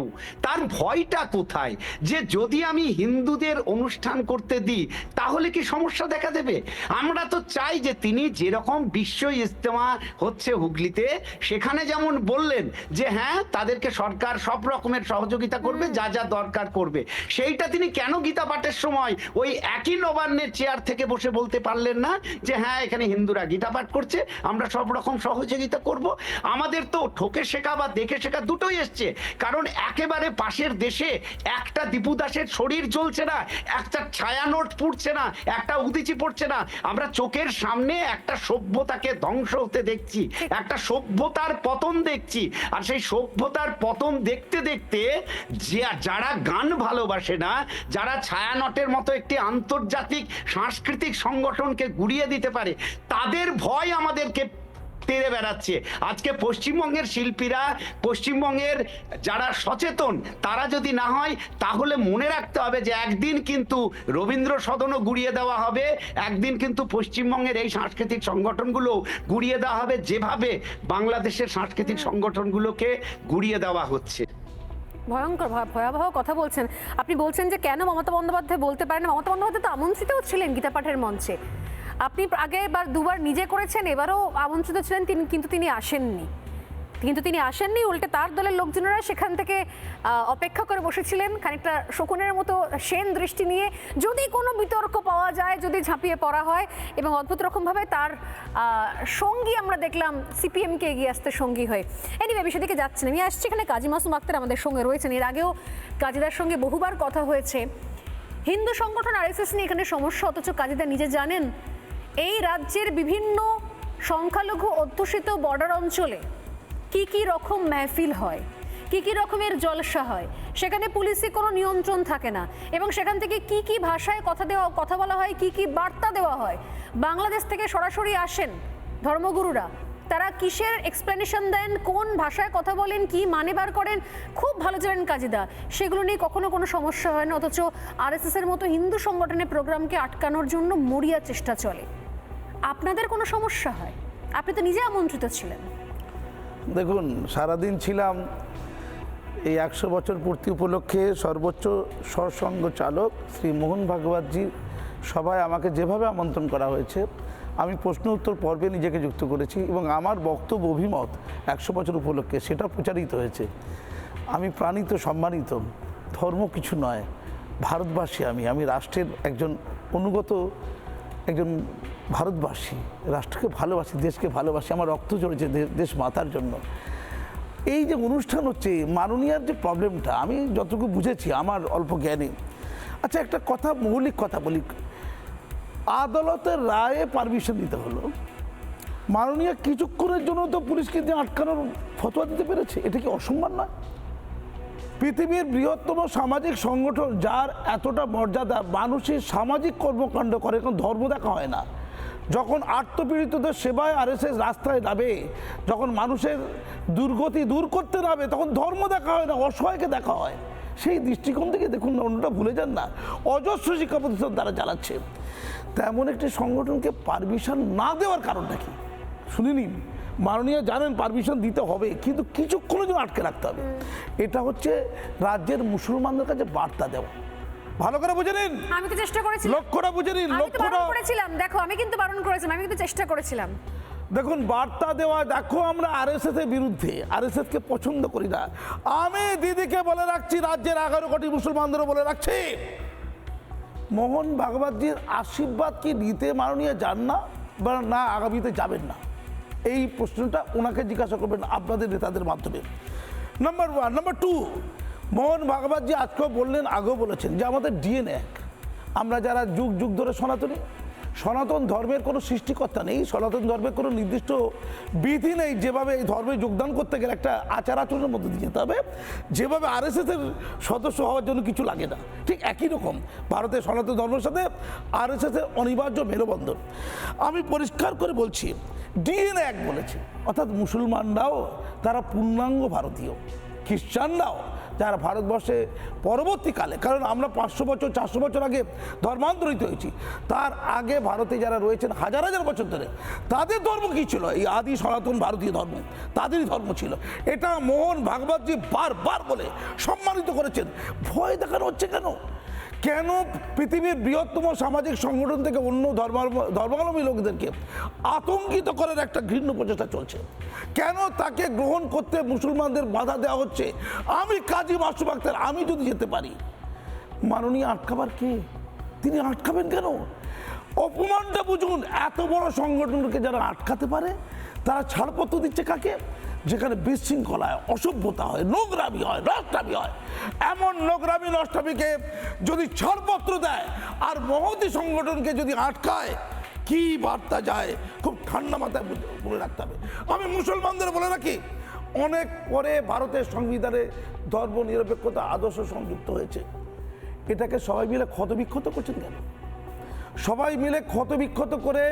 তার ভয়টা কোথায়? যে যদি আমি হিন্দুদের অনুষ্ঠান করতে দিই তাহলে কি সমস্যা দেখা দেবে? আমরা তো চাই যে তিনি যেরকম বিশ্ব ইজতেমা হচ্ছে হুগলিতে, সেখানে যেমন বললেন যে হ্যাঁ তাদেরকে সরকার সব রকমের সহযোগিতা করবে, যা যা দরকার করবে, সেইটা তিনি কেন গীতা পাঠের সময় ওই একই নবান্নের চেয়ার থেকে বসে বলতে পারলেন না যে হ্যাঁ এখানে হিন্দুরা গীতা পাঠ করছে, আমরা সব রকম সহযোগিতা করব? আমাদের তো ঠকে শেখা বা দেখে শেখা দুটোই এসছে। কারণ একেবারে পাশের দেশে একটা দীপু দাসের শরীর জ্বলছে না, একটা ছায়ানোট পুড়ছে না, একটা উদিচি পড়ছে না। আমরা চোখের সামনে একটা সভ্যতাকে ধ্বংস হতে দেখছি, একটা সভ্যতার পতন দেখছি। আর সেই সভ্যতার পতন দেখতে দেখতে যারা গান ভালোবাসে না, যারা ছায়ানটের মতো একটি আন্তর্জাতিক সাংস্কৃতিক সংগঠনকে গুড়িয়ে দিতে পারে, তাদের ভয় আমাদেরকে তেড়ে বেড়াচ্ছে। আজকে পশ্চিমবঙ্গের শিল্পীরা, পশ্চিমবঙ্গের যারা সচেতন, তারা যদি না হয়, তাহলে মনে রাখতে হবে যে একদিন কিন্তু রবীন্দ্র সদনও গুড়িয়ে দেওয়া হবে, একদিন কিন্তু পশ্চিমবঙ্গের এই সাংস্কৃতিক সংগঠনগুলো গুড়িয়ে দেওয়া হবে, যেভাবে বাংলাদেশের সাংস্কৃতিক সংগঠনগুলোকে গুড়িয়ে দেওয়া হচ্ছে। ভয়ঙ্কর ভয়াবহ কথা বলছেন আপনি। বলছেন যে কেন মমতা বন্দ্যোপাধ্যায় বলতে পারেন না? মমতা বন্দ্যোপাধ্যায় তো আমন্ত্রিতও ছিলেন গীতা পাঠের মঞ্চে। আপনি আগে এবার দুবার নিজে করেছেন, এবারও আমন্ত্রিত ছিলেন কিন্তু তিনি আসেননি। উল্টে তার দলের লোকজনেরা সেখান থেকে অপেক্ষা করে বসেছিলেন খানিকটা শকুনের মতো সেন দৃষ্টি নিয়ে, যদি কোনো বিতর্ক পাওয়া যায়, যদি ঝাঁপিয়ে পড়া হয়। এবং অদ্ভুত রকমভাবে তার সঙ্গী আমরা দেখলাম সিপিএমকে এগিয়ে আসতে সঙ্গী হয়ে। এনিওয়ে বিষয়টিকে যাচ্ছেন, আমি আসছি এখানে কাজী মাসুম আক্তার আমাদের সঙ্গে রয়েছেন। এর আগেও কাজীদার সঙ্গে বহুবার কথা হয়েছে। হিন্দু সংগঠন আরএসএস নিয়ে এখানে সমস্যা, অথচ কাজীদা নিজে জানেন এই রাজ্যের বিভিন্ন সংখ্যালঘু অধ্যুষিত বর্ডার অঞ্চলে কি কি রকম মেহফিল হয়, কি কি রকমের জলসা হয়, সেখানে পুলিশে কোনো নিয়ন্ত্রণ থাকে না, এবং সেখান থেকে কি কি ভাষায় কথা বলা হয়, কি কি বার্তা দেওয়া হয়। বাংলাদেশ থেকে সরাসরি আসেন ধর্মগুরুরা, তারা কিসের এক্সপ্লেনেশন দেন, কোন ভাষায় কথা বলেন, কি মানে বার করেন, খুব ভালো জানেন কাজীদা। সেগুলো নিয়ে কখনো কোনো সমস্যা হয় না, অথচ আরএসএস এর মতো হিন্দু সংগঠনের প্রোগ্রামকে আটকানোর জন্য মরিয়া চেষ্টা চলে। আপনাদের কোনো সমস্যা হয়? আপনি তো নিজে আমন্ত্রিত ছিলেন। দেখুন, সারাদিন ছিলাম এই 100 বছর পূর্তি উপলক্ষে সর্বোচ্চ সৎসঙ্গ চালক শ্রী মোহন ভাগবতজি সভায় আমাকে যেভাবে আমন্ত্রণ করা হয়েছে, আমি প্রশ্ন উত্তর পর্বে নিজেকে যুক্ত করেছি এবং আমার বক্তব্য অভিমত 100 বছর উপলক্ষে সেটা প্রচারিত হয়েছে। আমি প্রাণিত, সম্মানিত, ধর্ম কিছু নয়, ভারতবাসী। আমি রাষ্ট্রের একজন অনুগত একজন ভারতবাসী, রাষ্ট্রকে ভালোবাসি, দেশকে ভালোবাসি, আমার রক্ত ঝরেছে দেশ মাতার জন্য। এই যে অনুষ্ঠান হচ্ছে, মাননীয়ার যে প্রবলেমটা আমি যতটুকু বুঝেছি আমার অল্প জ্ঞানে। আচ্ছা, একটা কথা, মৌলিক কথা বলি, আদালতের রায়ে পারমিশন দিতে হলো, মাননীয়া কিছুক্ষণের জন্য তো পুলিশকে দিয়ে আটকানোর ফতোয়া দিতে পেরেছে, এটা কি অসম্মান নয়? পৃথিবীর বৃহত্তম সামাজিক সংগঠন, যার এতটা মর্যাদা, মানুষের সামাজিক কর্মকাণ্ড করে, কোনো ধর্ম দেখা হয় না। যখন আত্মপীড়িতদের সেবায় আরএসএস রাস্তায় নামে, যখন মানুষের দুর্গতি দূর করতে নামে, তখন ধর্ম দেখা হয় না, অসহায়কে দেখা হয়। সেই দৃষ্টিকোণ থেকে দেখুন, অন্যটা ভুলে যান না, অজস্র শিক্ষা প্রতিষ্ঠান তারা চালাচ্ছে। তেমন একটি সংগঠনকে পারমিশন না দেওয়ার কারণটা কি শুনে নিন। মাননীয় জানেন পারমিশন দিতে হবে, কিন্তু কিছুক্ষণের জন্য আটকে রাখতে হবে। এটা হচ্ছে রাজ্যের মুসলমানদের কাছে বার্তা দেওয়া। ভালো করে বুঝে নিন। আমি তো চেষ্টা করেছিলাম, লক্ষ্যটা বুঝে নিন, লক্ষ্যটা করেছিলাম। দেখো, আমি কিন্তু বারণ করেছিলাম, আমি কিন্তু চেষ্টা করেছিলাম। দেখুন, বার্তা দেওয়া। দেখো, আমরা আরএসএস এর বিরুদ্ধে, আরএসএস কে পছন্দ করি না। আমি দিদিকে বলে রাখছি, রাজ্যের 11 কোটি মুসলমানদেরও বলে রাখছি, মোহন ভাগবতজির আশীর্বাদ কি নিতে মাননীয় যান না, বা না আগামীতে যাবেন না? এই প্রশ্নটা ওনাকে জিজ্ঞাসা করবেন আপনাদের নেতাদের মাধ্যমে। নাম্বার 1। নাম্বার 2, মোহন ভাগবতজি আজকেও বললেন, আগেও বলেছেন যে আমাদের ডিএনএ এক। আমরা যারা যুগ যুগ ধরে সনাতনী, সনাতন ধর্মের কোনো সৃষ্টিকর্তা নেই, সনাতন ধর্মের কোনো নির্দিষ্ট বিধি নেই যেভাবে এই ধর্মে যোগদান করতে গেলে একটা আচার আচরণের মধ্যে দিয়ে যেতে হবে, যেভাবে আরএসএসের সদস্য হওয়ার জন্য কিছু লাগে না, ঠিক একই রকম ভারতের সনাতন ধর্মের সাথে আরএসএসের অনিবার্য মেলবন্ধন। আমি পরিষ্কার করে বলছি, ডিএনএ এক বলেছে, অর্থাৎ মুসলমানরাও তারা পূর্ণাঙ্গ ভারতীয়, খ্রিস্টানরাও যারা ভারতবর্ষে পরবর্তীকালে, কারণ আমরা 500 বছর 400 বছর আগে ধর্মান্তরিত হয়েছি, তার আগে ভারতে যারা রয়েছেন হাজার হাজার বছর ধরে, তাদের ধর্ম কী ছিল? এই আদি সনাতন ভারতীয় ধর্ম, তাদেরই ধর্ম ছিল। এটা মোহন ভাগবতজি বারবার বলে সম্মানিত করেছেন। ভয় দেখানো হচ্ছে কেন? কেন পৃথিবীর বৃহত্তম সামাজিক সংগঠন থেকে অন্য ধর্মাবলম্বী লোকদেরকে আতঙ্কিত করার একটা ঘৃণ্য প্রচেষ্টা চলছে? কেন তাকে গ্রহণ করতে মুসলমানদের বাধা দেওয়া হচ্ছে? আমি কাজী মাসুম আক্তার, আমি যদি যেতে পারি, মাননীয় আটকাবার কে? তিনি আটকাবেন কেন? অপমানটা বুঝুন। এত বড় সংগঠনকে যারা আটকাতে পারে তারা ছাড়পত্র দিচ্ছে কাকে? যেখানে বিশৃঙ্খলা হয়, অসভ্যতা হয়, নোংরামি হয়, নষ্টামি হয়, এমন নোংরামি নষ্টামিকে যদি ছাড়পত্র দেয় আর মহতী সংগঠনকে যদি আটকায়, কি বার্তা যায়? খুব ঠান্ডা মাথায় বলে রাখতে হবে। আমি মুসলমানদের বলে রাখি, অনেক পরে ভারতের সংবিধানে ধর্ম নিরপেক্ষতা আদর্শ সংযুক্ত হয়েছে। এটাকে সবাই মিলে ক্ষতবিক্ষত করছেন কেন? সবাই মিলে ক্ষতবিক্ষত করে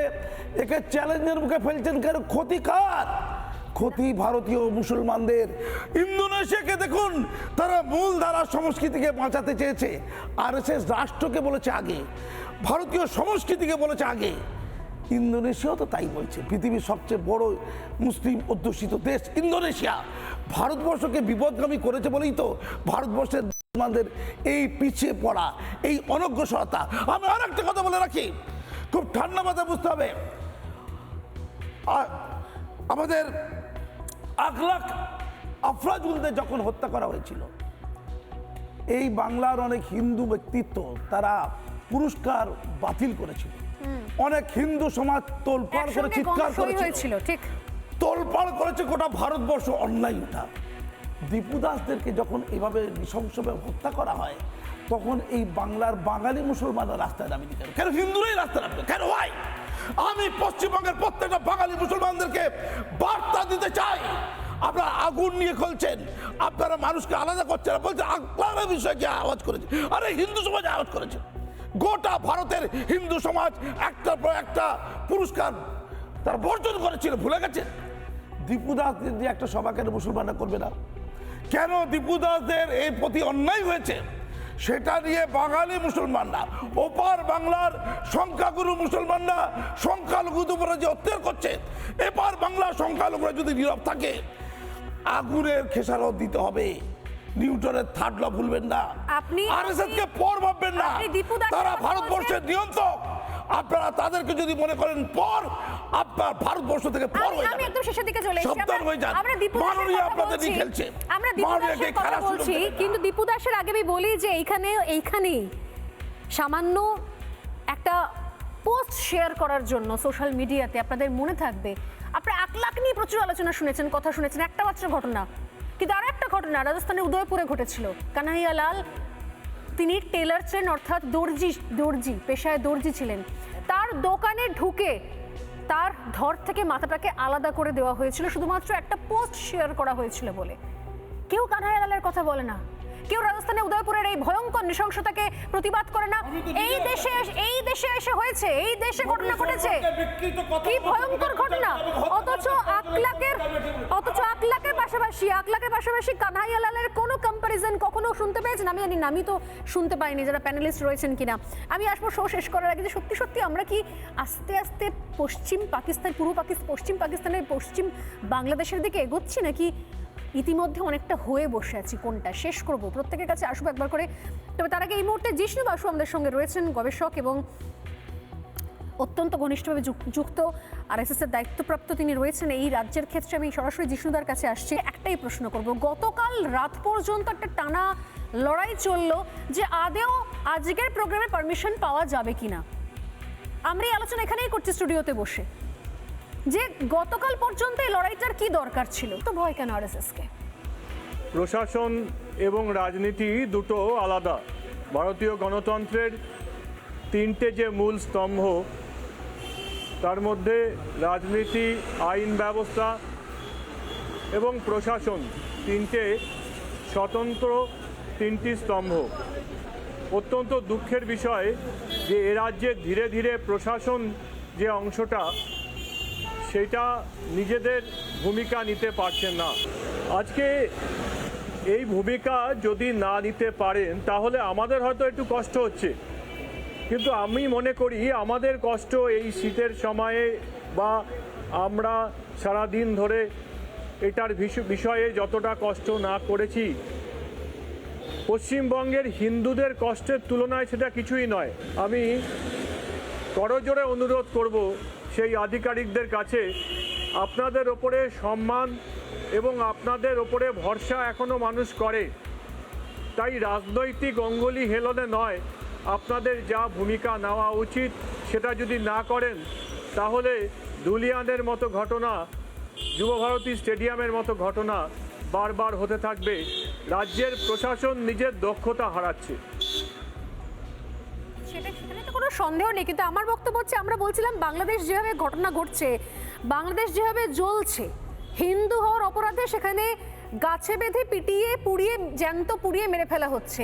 একে চ্যালেঞ্জের মুখে ফেলছেন কেন? ক্ষতি কার? ক্ষতি ভারতীয় মুসলমানদের। ইন্দোনেশিয়াকে দেখুন, তারা মূল ধারা সংস্কৃতিকে বাঁচাতে চেয়েছে, আরএসএস রাষ্ট্রকে বলেছে আগে, ভারতীয় সংস্কৃতিকে বলেছে আগে। ইন্দোনেশিয়াও তো তাই বলছে। পৃথিবীর সবচেয়ে বড় মুসলিম অধ্যুষিত দেশ ইন্দোনেশিয়া ভারতবর্ষকে বিপদগামী করেছে বলেই তো ভারতবর্ষের মুসলমানদের এই পিছিয়ে পড়া, এই অনগ্রসরতা। আমি আর একটা কথা বলে রাখি, খুব ঠান্ডা মাথায় বুঝতে হবে, আমাদের আকলাক আফরাজুলদের যখন হত্যা করা হয়েছিল, এই বাংলার অনেক হিন্দু ব্যক্তিত্ব তারা পুরস্কার বাতিল করেছিল। অনেক হিন্দু সমাজ তোলপাড় করে চিৎকার করেছিল, ঠিক তোলপাড় করেছে গোটা ভারতবর্ষ, অন্যায় ওঠা। দীপু দাসদেরকে যখন এভাবে নৃশংসভাবে হত্যা করা হয়, তখন এই বাংলার বাঙালি মুসলমানরা রাস্তায় নামেনি কেন? কেন হিন্দুরাই রাস্তায় নামবে কেন? ভাই, আমি পশ্চিমবঙ্গের প্রত্যেকটা বাঙালি মুসলমানদেরকে বার্তা দিতে চাই, আপনারা আগুন নিয়ে খেলছেন, আপনারা মানুষকে আলাদা করছেন, বলছেন আপনারা বিষয়কে আওয়াজ করেছে। আরে হিন্দু সমাজ আওয়াজ করেছে, গোটা ভারতের হিন্দু সমাজ একটার পর একটা পুরস্কার তারা বর্জন করেছিল, ভুলে গেছে? দীপু দাস দিয়ে একটা সভা কেন মুসলমানরা করবে না? কেন দীপু দাসদের এই প্রতি অন্যায় হয়েছে সেটা নিয়ে বাঙালি মুসলমানরা, ওপার বাংলার সংখ্যাগুরু মুসলমানরা সংখ্যালঘুদের উপরে যে অত্যাচার করছে, এপার বাংলার সংখ্যালঘুরা যদি নীরব থাকে, আগুনের খেসারত দিতে হবে। নিউটনের থার্ড ল ভুলবেন না, আরএসএসকে পর ভাববেন না, তারা ভারতবর্ষের নিয়ন্ত্রক। আপনারা তাদেরকে যদি মনে করেন পর, আপনার ভারতবর্ষ থেকে পর হয়ে যাবে, একদম শেষের দিকে চলে এসেছি। সাবধান হয়ে যান, মাননীয় আপনাদের নিয়ে খেলছে। আমরা দীপু দাসের কথা বলছি, কিন্তু দীপু দাসের আগে আমি বলি যে এইখানেই সামান্য একটা পোস্ট শেয়ার করার জন্য সোশ্যাল মিডিয়াতে আপনাদের মনে থাকবে, আপনারা আকলাক নিয়ে প্রচুর আলোচনা শুনেছেন, কথা শুনেছেন, একটা মাত্র ঘটনা। কিন্তু আর একটা ঘটনা রাজস্থানের উদয়পুরে ঘটেছিল। কানাইয়া লাল, তিনি টেলার ছিলেন, অর্থাৎ দর্জি পেশায় দর্জি ছিলেন। তার দোকানে ঢুকে তার ধর থেকে মাথাটাকে আলাদা করে দেওয়া হয়েছিল শুধুমাত্র একটা পোস্ট শেয়ার করা হয়েছিল বলে। কেউ কানাইয়া লালের কথা বলে না, কেউ রাজস্থানে উদয়পুরের এই ভয়ঙ্কর নৃশংসতাকে প্রতিবাদ করে না। এই দেশে এসে হয়েছে, এই দেশে ঘটনা ঘটেছে, কি ভয়ঙ্কর ঘটনা। অথচ আকলাকের পাশাপাশি কানাইয়া লালের কোনো কম্পারিজন কখনো শুনতে পেয়েছেন? আমি জানি না, আমি তো শুনতে পাইনি, যারা প্যানেলিস্ট রয়েছেন কিনা। আমি আসবো শো শেষ করার আগে যে সত্যি আমরা কি আস্তে আস্তে পশ্চিম পাকিস্তানের পশ্চিম বাংলাদেশের দিকে এগোচ্ছি, নাকি ইতিমধ্যে অনেকটা হয়ে বসে আছি? কোনটা শেষ করব? প্রত্যেকের কাছে আসবো একবার করে। তবে তার আগে এই মুহূর্তে জিষ্ণু বাসু আমাদের সঙ্গে রয়েছেন, গবেষক এবং অত্যন্ত ঘনিষ্ঠভাবে যুক্ত, আরএসএসের দায়িত্বপ্রাপ্ত তিনি রয়েছেন এই রাজ্যের ক্ষেত্রে। আমি সরাসরি জিষ্ণুদার কাছে আসছি, একটাই প্রশ্ন করব। গতকাল রাত পর্যন্ত একটা টানা লড়াই চললো যে আদেও আজকের প্রোগ্রামে পারমিশন পাওয়া যাবে কিনা। আমরা এই আলোচনা এখানেই করছি স্টুডিওতে বসে, যে গতকাল পর্যন্ত এই লড়াইটার কি দরকার ছিল, তো ভয় কেন আরএসএসকে? প্রশাসন এবং রাজনীতি দুটো আলাদা। ভারতীয় গণতন্ত্রের তিনটে যে মূল স্তম্ভ, তার মধ্যে রাজনীতি, আইন ব্যবস্থা এবং প্রশাসন তিনটে স্বতন্ত্র তিনটি স্তম্ভ। অত্যন্ত দুঃখের বিষয় যে এ রাজ্যে ধীরে ধীরে প্রশাসন যে অংশটা সেটা নিজেদের ভূমিকা নিতে পারছেন না। আজকে এই ভূমিকা যদি না নিতে পারেন তাহলে আমাদের হয়তো একটু কষ্ট হচ্ছে, কিন্তু আমি মনে করি আমাদের কষ্ট এই শীতের সময়ে বা আমরা সারাদিন ধরে এটার বিষয়ে যতটা কষ্ট না করেছি, পশ্চিমবঙ্গের হিন্দুদের কষ্টের তুলনায় সেটা কিছুই নয়। আমি করজোড়ে অনুরোধ করব সেই আধিকারিকদের কাছে, আপনাদের ওপরে সম্মান এবং আপনাদের ওপরে ভরসা এখনো মানুষ করে, তাই রাজনৈতিক অঙ্গুলি হেলনে নয়, আপনাদের যা ভূমিকা নেওয়া উচিত সেটা যদি না করেন তাহলে ধুলিয়ানের মতো ঘটনা, যুবভারতী স্টেডিয়ামের মতো ঘটনা বারবার হতে থাকবে। রাজ্যের প্রশাসন নিজের দক্ষতা হারাচ্ছে। সেখানে তো কোনো সন্দেহ নেই, কিন্তু আমার বক্তব্য হচ্ছে, আমরা বলছিলাম বাংলাদেশ যেভাবে ঘটনা ঘটছে, বাংলাদেশ যেভাবে জ্বলছে, হিন্দু হওয়ার অপরাধে সেখানে গাছে বেঁধে পিটিয়ে পুড়িয়ে জ্যান্ত পুড়িয়ে মেরে ফেলা হচ্ছে।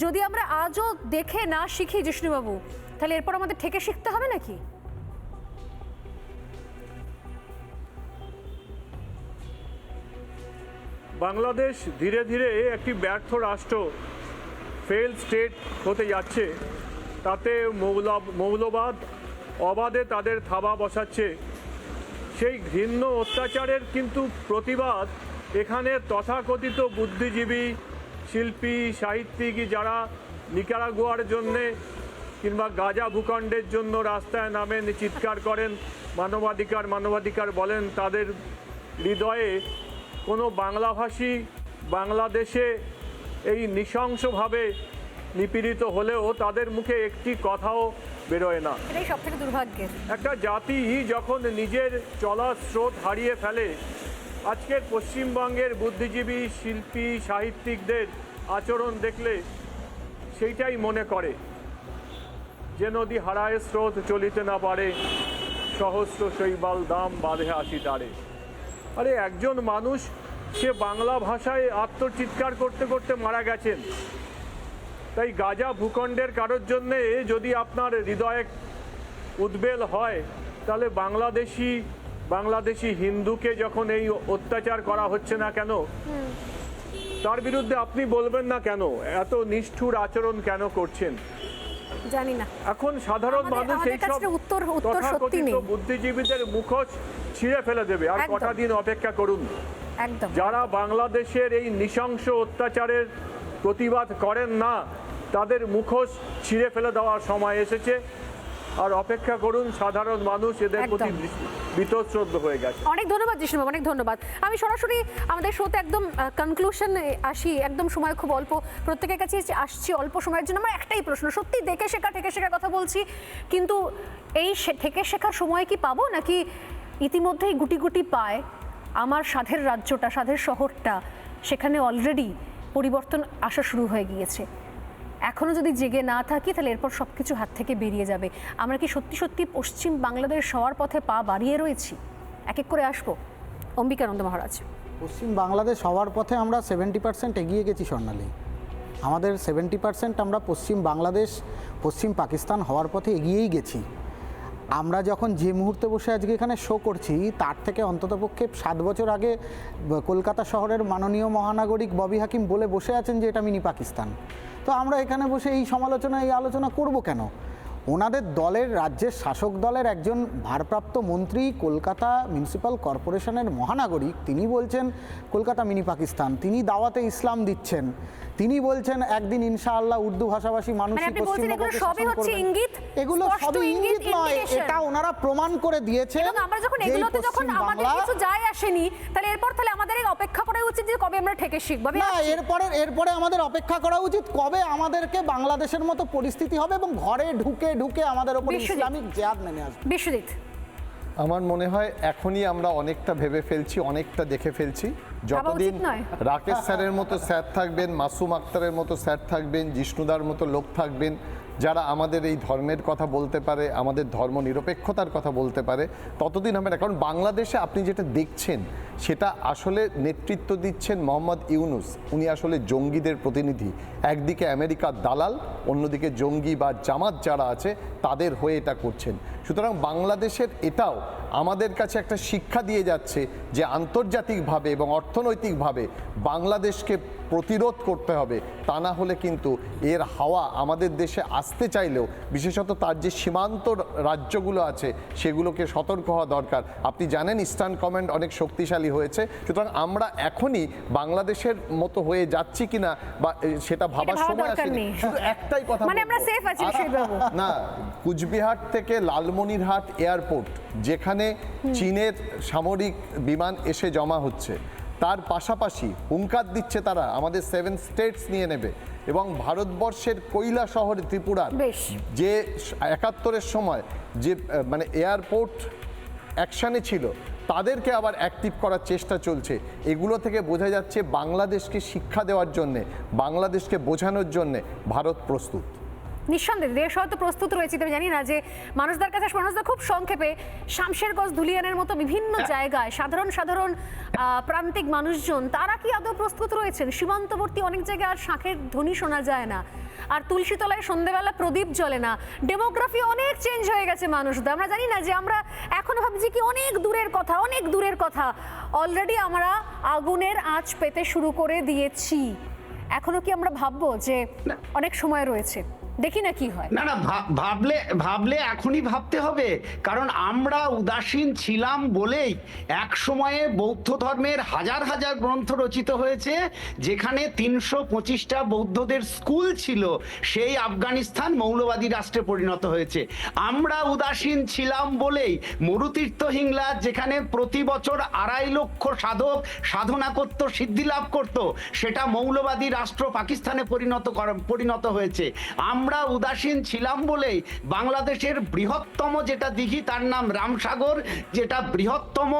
যদি আমরা আজও দেখে না শিখি জিষ্ণুবাবু, তাহলে এরপর আমাদের থেকে শিখতে হবে নাকি? বাংলাদেশ ধীরে ধীরে একটি ব্যর্থ রাষ্ট্র, ফেল স্টেট হতে যাচ্ছে। তাতে মৌলবাদ অবাধে তাদের থাবা বসাচ্ছে। সেই ঘৃণ্য অত্যাচারের কিন্তু প্রতিবাদ এখানে তথাকথিত বুদ্ধিজীবী, শিল্পী, সাহিত্যিক যারা নিকারাগুয়ার জন্যে কিংবা গাজা ভূখণ্ডের জন্য রাস্তায় নামেন, চিৎকার করেন, মানবাধিকার মানবাধিকার বলেন, তাদের হৃদয়ে কোনো বাংলাভাষী বাংলাদেশে এই নৃশংসভাবে নিপীড়িত হলেও তাদের মুখে একটি কথাও বেরোয় না। এটাই সবথেকে দুর্ভাগ্যের। একটা জাতি যখন নিজের চলার স্রোত হারিয়ে ফেলে, আজকের পশ্চিমবঙ্গের বুদ্ধিজীবী, শিল্পী, সাহিত্যিকদের আচরণ দেখলে সেইটাই মনে করে যে নদী হারায় স্রোত চলিতে না পারে, সহস্র শৈবাল দাম বাঁধে আসি তারে। আরে একজন মানুষ সে বাংলা ভাষায় আত্মচিৎকার করতে করতে মারা গেছেন। তাই গাজা ভূখণ্ডের কারোর জন্যে যদি আপনার হৃদয়ে উদ্বেল হয়, তাহলে বাংলাদেশি হিন্দুকে যখন এই অত্যাচার করা হচ্ছে না কেন, তার বিরুদ্ধে আপনি বলবেন না কেন, এত নিষ্ঠুর আচরণ কেন করছেন? জানি না। এখন সাধারণ মানুষ এই সব উত্তর সত্যি তথাকথিত নেই। বুদ্ধিজীবীদের মুখোশ ছিঁড়ে ফেলে দেবে। আর একদম। কটা দিন অপেক্ষা করুন। একদম। যারা বাংলাদেশের এই নৃশংস অত্যাচারের প্রতিবাদ করেন না, তাদের মুখোশ ছিঁড়ে ফেলে দেওয়ার সময় এসেছে। আর অপেক্ষা করুন, সাধারণ মানুষ এদের প্রতি বীতশ্রদ্ধ হয়ে গেছে। অনেক ধন্যবাদ জিষ্ণুবাবু, অনেক ধন্যবাদ। আমি সরাসরি আমাদের শোতে একদম কনক্লুশনে আসি, একদম সময় খুব অল্প, প্রত্যেকের কাছে আসছি অল্প সময়ের জন্য। আমার একটাই প্রশ্ন, সত্যি দেখে শেখা ঠেকে শেখার কথা বলছি, কিন্তু এই থেকে শেখার সময় কি পাবো, নাকি ইতিমধ্যেই গুটি গুটি পায় আমার সাধের রাজ্যটা, সাধের শহরটা, সেখানে অলরেডি পরিবর্তন আসা শুরু হয়ে গিয়েছে? এখনও যদি জেগে না থাকি তাহলে এরপর সব কিছু হাত থেকে বেরিয়ে যাবে। আমরা কি সত্যি সত্যি পশ্চিম বাংলাদেশ হওয়ার পথে পা বাড়িয়ে রয়েছি? এক এক করে আসবো। অম্বিকানন্দ মহারাজ। পশ্চিম বাংলাদেশ হওয়ার পথে আমরা 70% এগিয়ে গেছি স্বর্ণালী। আমাদের 70% আমরা পশ্চিম বাংলাদেশ, পশ্চিম পাকিস্তান হওয়ার পথে এগিয়েই গেছি। আমরা যখন যে মুহূর্তে বসে আজকে এখানে শো করছি, তার থেকে অন্ততপক্ষে 7 বছর আগে কলকাতা শহরের মাননীয় মহানাগরিক ববি হাকিম বলে বসে আছেন যে এটা মিনি পাকিস্তান। তো আমরা এখানে বসে এই সমালোচনা, এই আলোচনা করব কেন? ওনাদের দলের, রাজ্যের শাসক দলের একজন ভারপ্রাপ্ত মন্ত্রী, কলকাতা মিউনিসিপ্যাল কর্পোরেশনের মহানাগরিক, তিনি বলছেন কলকাতা মিনি পাকিস্তান। তিনি দাওয়াতে ইসলাম দিচ্ছেন, তিনি বলছেন একদিন ইনশাআল্লাহ উর্দু ভাষাভাষী মানুষই পশ্চিমবঙ্গকে শাসন করবেন। এগুলো সবই ইঙ্গিত নয়, এটা ওনারা প্রমাণ করে দিয়েছেন। এবং আমরা যখন এগুলোতে যখন আমাদের কিছু যায় আসেনি, তাহলে এরপর তাহলে আমাদের অপেক্ষা করা উচিত যে কবে আমরা ঠেকে শিখব। না, এরপরে আমাদের অপেক্ষা করা উচিত কবে আমাদেরকে বাংলাদেশের মতো পরিস্থিতি হবে এবং ঘরে ঢুকে আমাদের উপর ইসলামিক জিহাদ নেমে আসবে। বিশ্বজিৎ, আমার মনে হয় এখনই আমরা অনেকটা ভেবে ফেলছি, অনেকটা দেখে ফেলছি। যতদিন রাকেশ স্যারের মতো স্যার থাকবেন, মাসুম আক্তারের মতো স্যার থাকবেন, জিষ্ণুদার মতো লোক থাকবেন, যারা আমাদের এই ধর্মের কথা বলতে পারে, আমাদের ধর্ম নিরপেক্ষতার কথা বলতে পারে, ততদিন হবে না। কারণ বাংলাদেশে আপনি যেটা দেখছেন সেটা আসলে নেতৃত্ব দিচ্ছেন মোহাম্মদ ইউনূস। উনি আসলে জঙ্গিদের প্রতিনিধি, একদিকে আমেরিকার দালাল, অন্যদিকে জঙ্গি বা জামাত যারা আছে তাদের হয়ে এটা করছেন। সুতরাং বাংলাদেশের এটাও আমাদের কাছে একটা শিক্ষা দিয়ে যাচ্ছে যে আন্তর্জাতিকভাবে এবং অর্থনৈতিকভাবে বাংলাদেশকে প্রতিরোধ করতে হবে। তা না হলে কিন্তু এর হাওয়া আমাদের দেশে আসতে চাইলেও, বিশেষত তার যে সীমান্ত রাজ্যগুলো আছে সেগুলোকে সতর্ক হওয়া দরকার। আপনি জানেন ইস্টার্ন কমান্ড অনেক শক্তিশালী হয়েছে। সুতরাং আমরা এখনই বাংলাদেশের মতো হয়ে যাচ্ছি কিনা বা সেটা ভাবার সময় আসেনি। শুধু একটাই কথা মানে আমরা সেফ আছি বিশ্বজিৎবাবু। না, কুচবিহার থেকে লালমনিরহাট এয়ারপোর্ট, যেখানে চীনের সামরিক বিমান এসে জমা হচ্ছে, তার পাশাপাশি হুঙ্কার দিচ্ছে তারা আমাদের 7 স্টেটস নিয়ে নেবে। এবং ভারতবর্ষের কৈলা শহর ত্রিপুরার যে 71-এর সময় যে মানে এয়ারপোর্ট অ্যাকশানে ছিল, তাদেরকে আবার অ্যাক্টিভ করার চেষ্টা চলছে। এগুলো থেকে বোঝা যাচ্ছে বাংলাদেশকে শিক্ষা দেওয়ার জন্যে, বাংলাদেশকে বোঝানোর জন্যে ভারত প্রস্তুত। নিঃসন্দেহে দেশ হয়তো প্রস্তুত রয়েছে, তবে জানি না যে মানুষদের কাছে মানুষদের খুব সংক্ষেপে শামশেরগঞ্জ, ধুলিয়ানের মতো বিভিন্ন জায়গায় সাধারণ প্রান্তিক মানুষজন তারা কি আদৌ প্রস্তুত রয়েছেন? সীমান্তবর্তী অনেক জায়গায় আর শাঁখের ধ্বনি শোনা যায় না, আর তুলসীতলায় সন্ধ্যেবেলা প্রদীপ জ্বলে না। ডেমোগ্রাফি অনেক চেঞ্জ হয়ে গেছে মানুষদের। আমরা জানি না যে আমরা এখনো ভাবছি কি অনেক দূরের কথা। অলরেডি আমরা আগুনের আঁচ পেতে শুরু করে দিয়েছি। এখনো কি আমরা ভাববো যে অনেক সময় রয়েছে? দেখি না কি হয়। না ভাবলে এখনই ভাবতে হবে, কারণ আমরা উদাসীন ছিলাম বলেই এক সময়ে বৌদ্ধ ধর্মের হাজার হাজার গ্রন্থ রচিত হয়েছে। যেখানে 325টা বৌদ্ধদের স্কুল ছিল, সেই আফগানিস্তান মৌলবাদী রাষ্ট্রে পরিণত হয়েছে। আমরা উদাসীন ছিলাম বলেই মরুতীর্থ হিংলাজ, যেখানে প্রতি বছর 2.5 লক্ষ সাধক সাধনা করত, সিদ্ধি লাভ করত, সেটা মৌলবাদী রাষ্ট্র পাকিস্তানে পরিণত হয়েছে। আমরা উদাসীন ছিলাম বলেই বাংলাদেশের বৃহত্তম যেটা দিঘি তার নাম রামসাগর, যেটা বৃহত্তম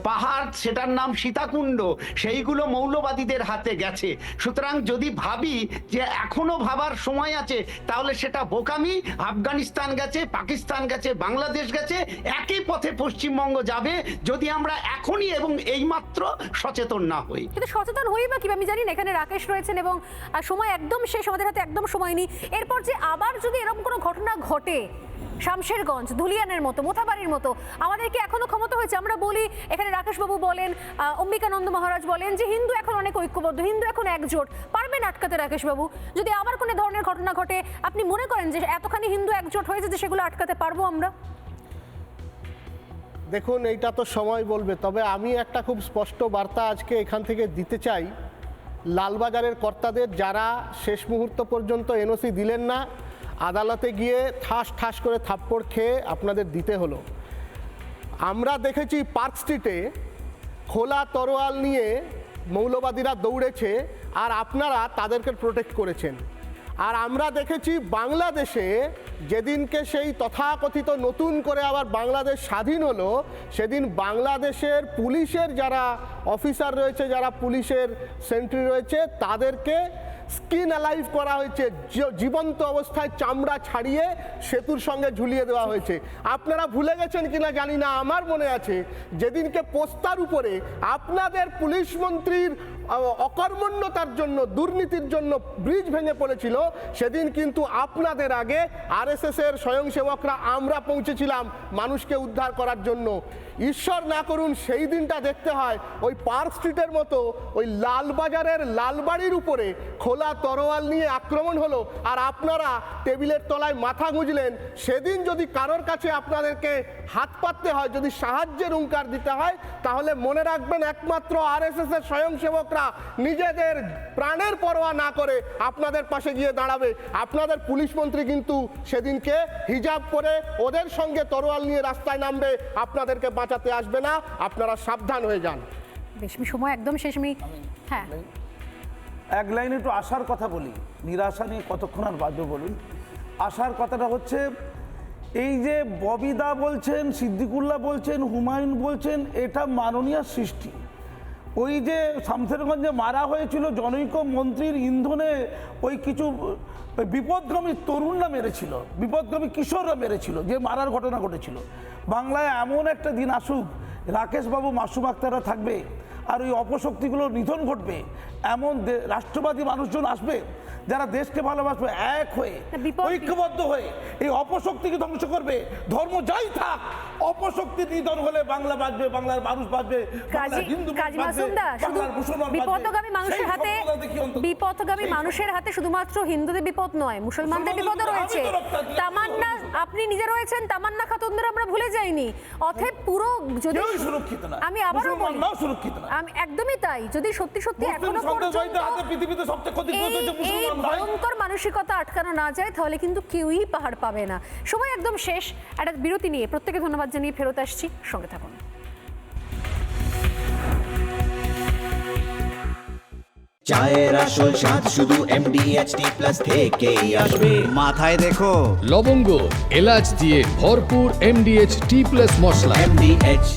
পাহাড় সেটার নাম সীতাকুণ্ড, সেইগুলো মৌলবাদীদের হাতে গেছে। সুতরাং যদি ভাবি যে এখনো ভাবার সময় আছে, তাহলে সেটা বোকামি। আফগানিস্তান গেছে, পাকিস্তান গেছে, বাংলাদেশ গেছে, একই পথে পশ্চিমবঙ্গ যাবে যদি আমরা এখনই এবং এইমাত্র সচেতন না হই। কিন্তু সচেতন হই বা কি আমি জানি না। এখানে রাকেশ রয়েছেন এবং সময় একদম শেষ, আমাদের হাতে একদম সময় নেই। এরপর যে আবার যদি এরকম কোনো ঘটনা ঘটে শামশেরগঞ্জ, ধুলিয়ানের মতো, মোথাবাড়ির মতো, আমাদের কি এখনো ক্ষমতা হয়েছে? আমরা বলি, এখানে রাকেশবাবু বলেন, অম্বিকানন্দ মহারাজ বলেন যে হিন্দু এখন অনেক ঐক্যবদ্ধ, হিন্দু এখন একজোট। পারবেন আটকাতে রাকেশবাবু? যদি আবার কোনো ধরনের ঘটনা ঘটে, আপনি মনে করেন যে এতখানি হিন্দু একজোট হয়েছে যে সেগুলো আটকাতে পারবো আমরা? দেখুন, এইটা তো সময় বলবে। তবে আমি একটা খুব স্পষ্ট বার্তা আজকে এখান থেকে দিতে চাই লালবাজারের কর্তাদের, যারা শেষ মুহূর্ত পর্যন্ত এনওসি দিলেন না, আদালতে গিয়ে ঠাস করে থাপ্পড় খেয়ে আপনাদের দিতে হলো। আমরা দেখেছি পার্ক স্ট্রিটে খোলা তরোয়াল নিয়ে মৌলবাদীরা দৌড়েছে, আর আপনারা তাদেরকে প্রোটেক্ট করেছেন। আর আমরা দেখেছি বাংলাদেশে যেদিনকে সেই তথাকথিত নতুন করে আবার বাংলাদেশ স্বাধীন হলো, সেদিন বাংলাদেশের পুলিশের যারা অফিসার রয়েছে, যারা পুলিশের সেন্ট্রি রয়েছে, তাদেরকে স্কিন অ্যালাইভ করা হয়েছে, জীবন্ত অবস্থায় চামড়া ছাড়িয়ে সেতুর সঙ্গে ঝুলিয়ে দেওয়া হয়েছে। আপনারা ভুলে গেছেন কিনা জানি না, আমার মনে আছে যেদিনকে পোস্তার উপরে আপনাদের পুলিশ মন্ত্রীর অকর্মণ্যতার জন্য, দুর্নীতির জন্য ব্রিজ ভেঙে পড়েছিল, সেদিন কিন্তু আপনাদের আগে আরএসএসের স্বয়ংসেবকরা আমরা পৌঁছেছিলাম মানুষকে উদ্ধার করার জন্য। ঈশ্বর না করুন সেই দিনটা দেখতে হয় ওই পার্ক স্ট্রিটের মতো ওই লালবাজারের লালবাড়ির উপরে খোলা তরোয়াল নিয়ে আক্রমণ হলো, আর আপনারা টেবিলের তলায় মাথা গুঁজলেন। সেদিন যদি কারোর কাছে আপনাদেরকে হাত পাততে হয়, যদি সাহায্যের হুঙ্কার দিতে হয়, তাহলে মনে রাখবেন একমাত্র আরএসএসের স্বয়ংসেবকরা নিজেদের প্রাণের পরোয়া না করে আপনাদের পাশে গিয়ে দাঁড়াবে। আপনাদের পুলিশ মন্ত্রী কিন্তু সেদিনকে হিজাব পরে ওদের সঙ্গে তরোয়াল নিয়ে রাস্তায় নামবে, আপনাদেরকে বাঁচাতে আসবে না। আপনারা সাবধান হয়ে যান। বেশ, সময় একদম শেষ। হ্যাঁ, এক লাইনে একটু আশার কথা বলি। নিরাশা নিয়ে কতক্ষণ আর বাজবে বলুন। আশার কথাটা হচ্ছে, এই যে ববিদা বলছেন, সিদ্দিকুল্লাহ বলছেন, হুমায়ুন বলছেন, এটা মাননীয় সৃষ্টি। ওই যে শামসেরগঞ্জে মারা হয়েছিল জনৈক মন্ত্রীর ইন্ধনে ওই কিছু ওই বিপদগামী তরুণরা মেরেছিল, বিপদগামী কিশোররা মেরেছিল, যে মারার ঘটনা ঘটেছিল। বাংলায় এমন একটা দিন আসুক, রাকেশবাবু, মাসুম আক্তাররা থাকবে, আর ওই অপশক্তিগুলো নিধন ঘটবে, এমন রাষ্ট্রবাদী মানুষজন আসবে যারা দেশকে ভালোবাসবে, এক হয়ে ঐক্যবদ্ধ হয়ে এই অপশক্তিকে ধ্বংস করবে। ধর্ম যাই থাক, অপশক্তি নিধন হলে বাংলা বাঁচবে, বাংলার মানুষ বাঁচবে, বাংলার হিন্দু কাজী মাসুমদা, শুধু বিপদগামী মানুষের হাতে, বিপদগামী মানুষের হাতে শুধুমাত্র হিন্দুদের বিপদ নয়, মুসলমানদের বিপদও রয়েছে। তামান্না, আপনি নিজে রয়েছেন, তামান্না খাতুনদের আমরা ভুলে যাইনি। অতএব পুরো, যদি সুরক্ষিত না, আমি আবারও বলি, সুরক্ষিত না, আমি একদমই তাই, যদি সত্যি সত্যি এখনো পর্যন্ত পৃথিবীতে সবচেয়ে ক্ষতিগ্রস্ত হচ্ছে এই মুসলমান ভাই। ভয়ঙ্কর মানসিকতা আটকানো না যায়, তাহলে কিন্তু কেউই পাহাড় পাবে না। সময় একদম শেষ, একটা বিরতি নিয়ে প্রত্যেকে ধন্যবাদ জানিয়ে ফেরত আসছি, সঙ্গে থাকুন। চায়ের আসল স্বাদ শুধু MDHT+ থেকেই আসবে। মাথায় দেখো লবঙ্গ এলাচ দিয়ে ভরপুর MDH T+ মশলা। MDH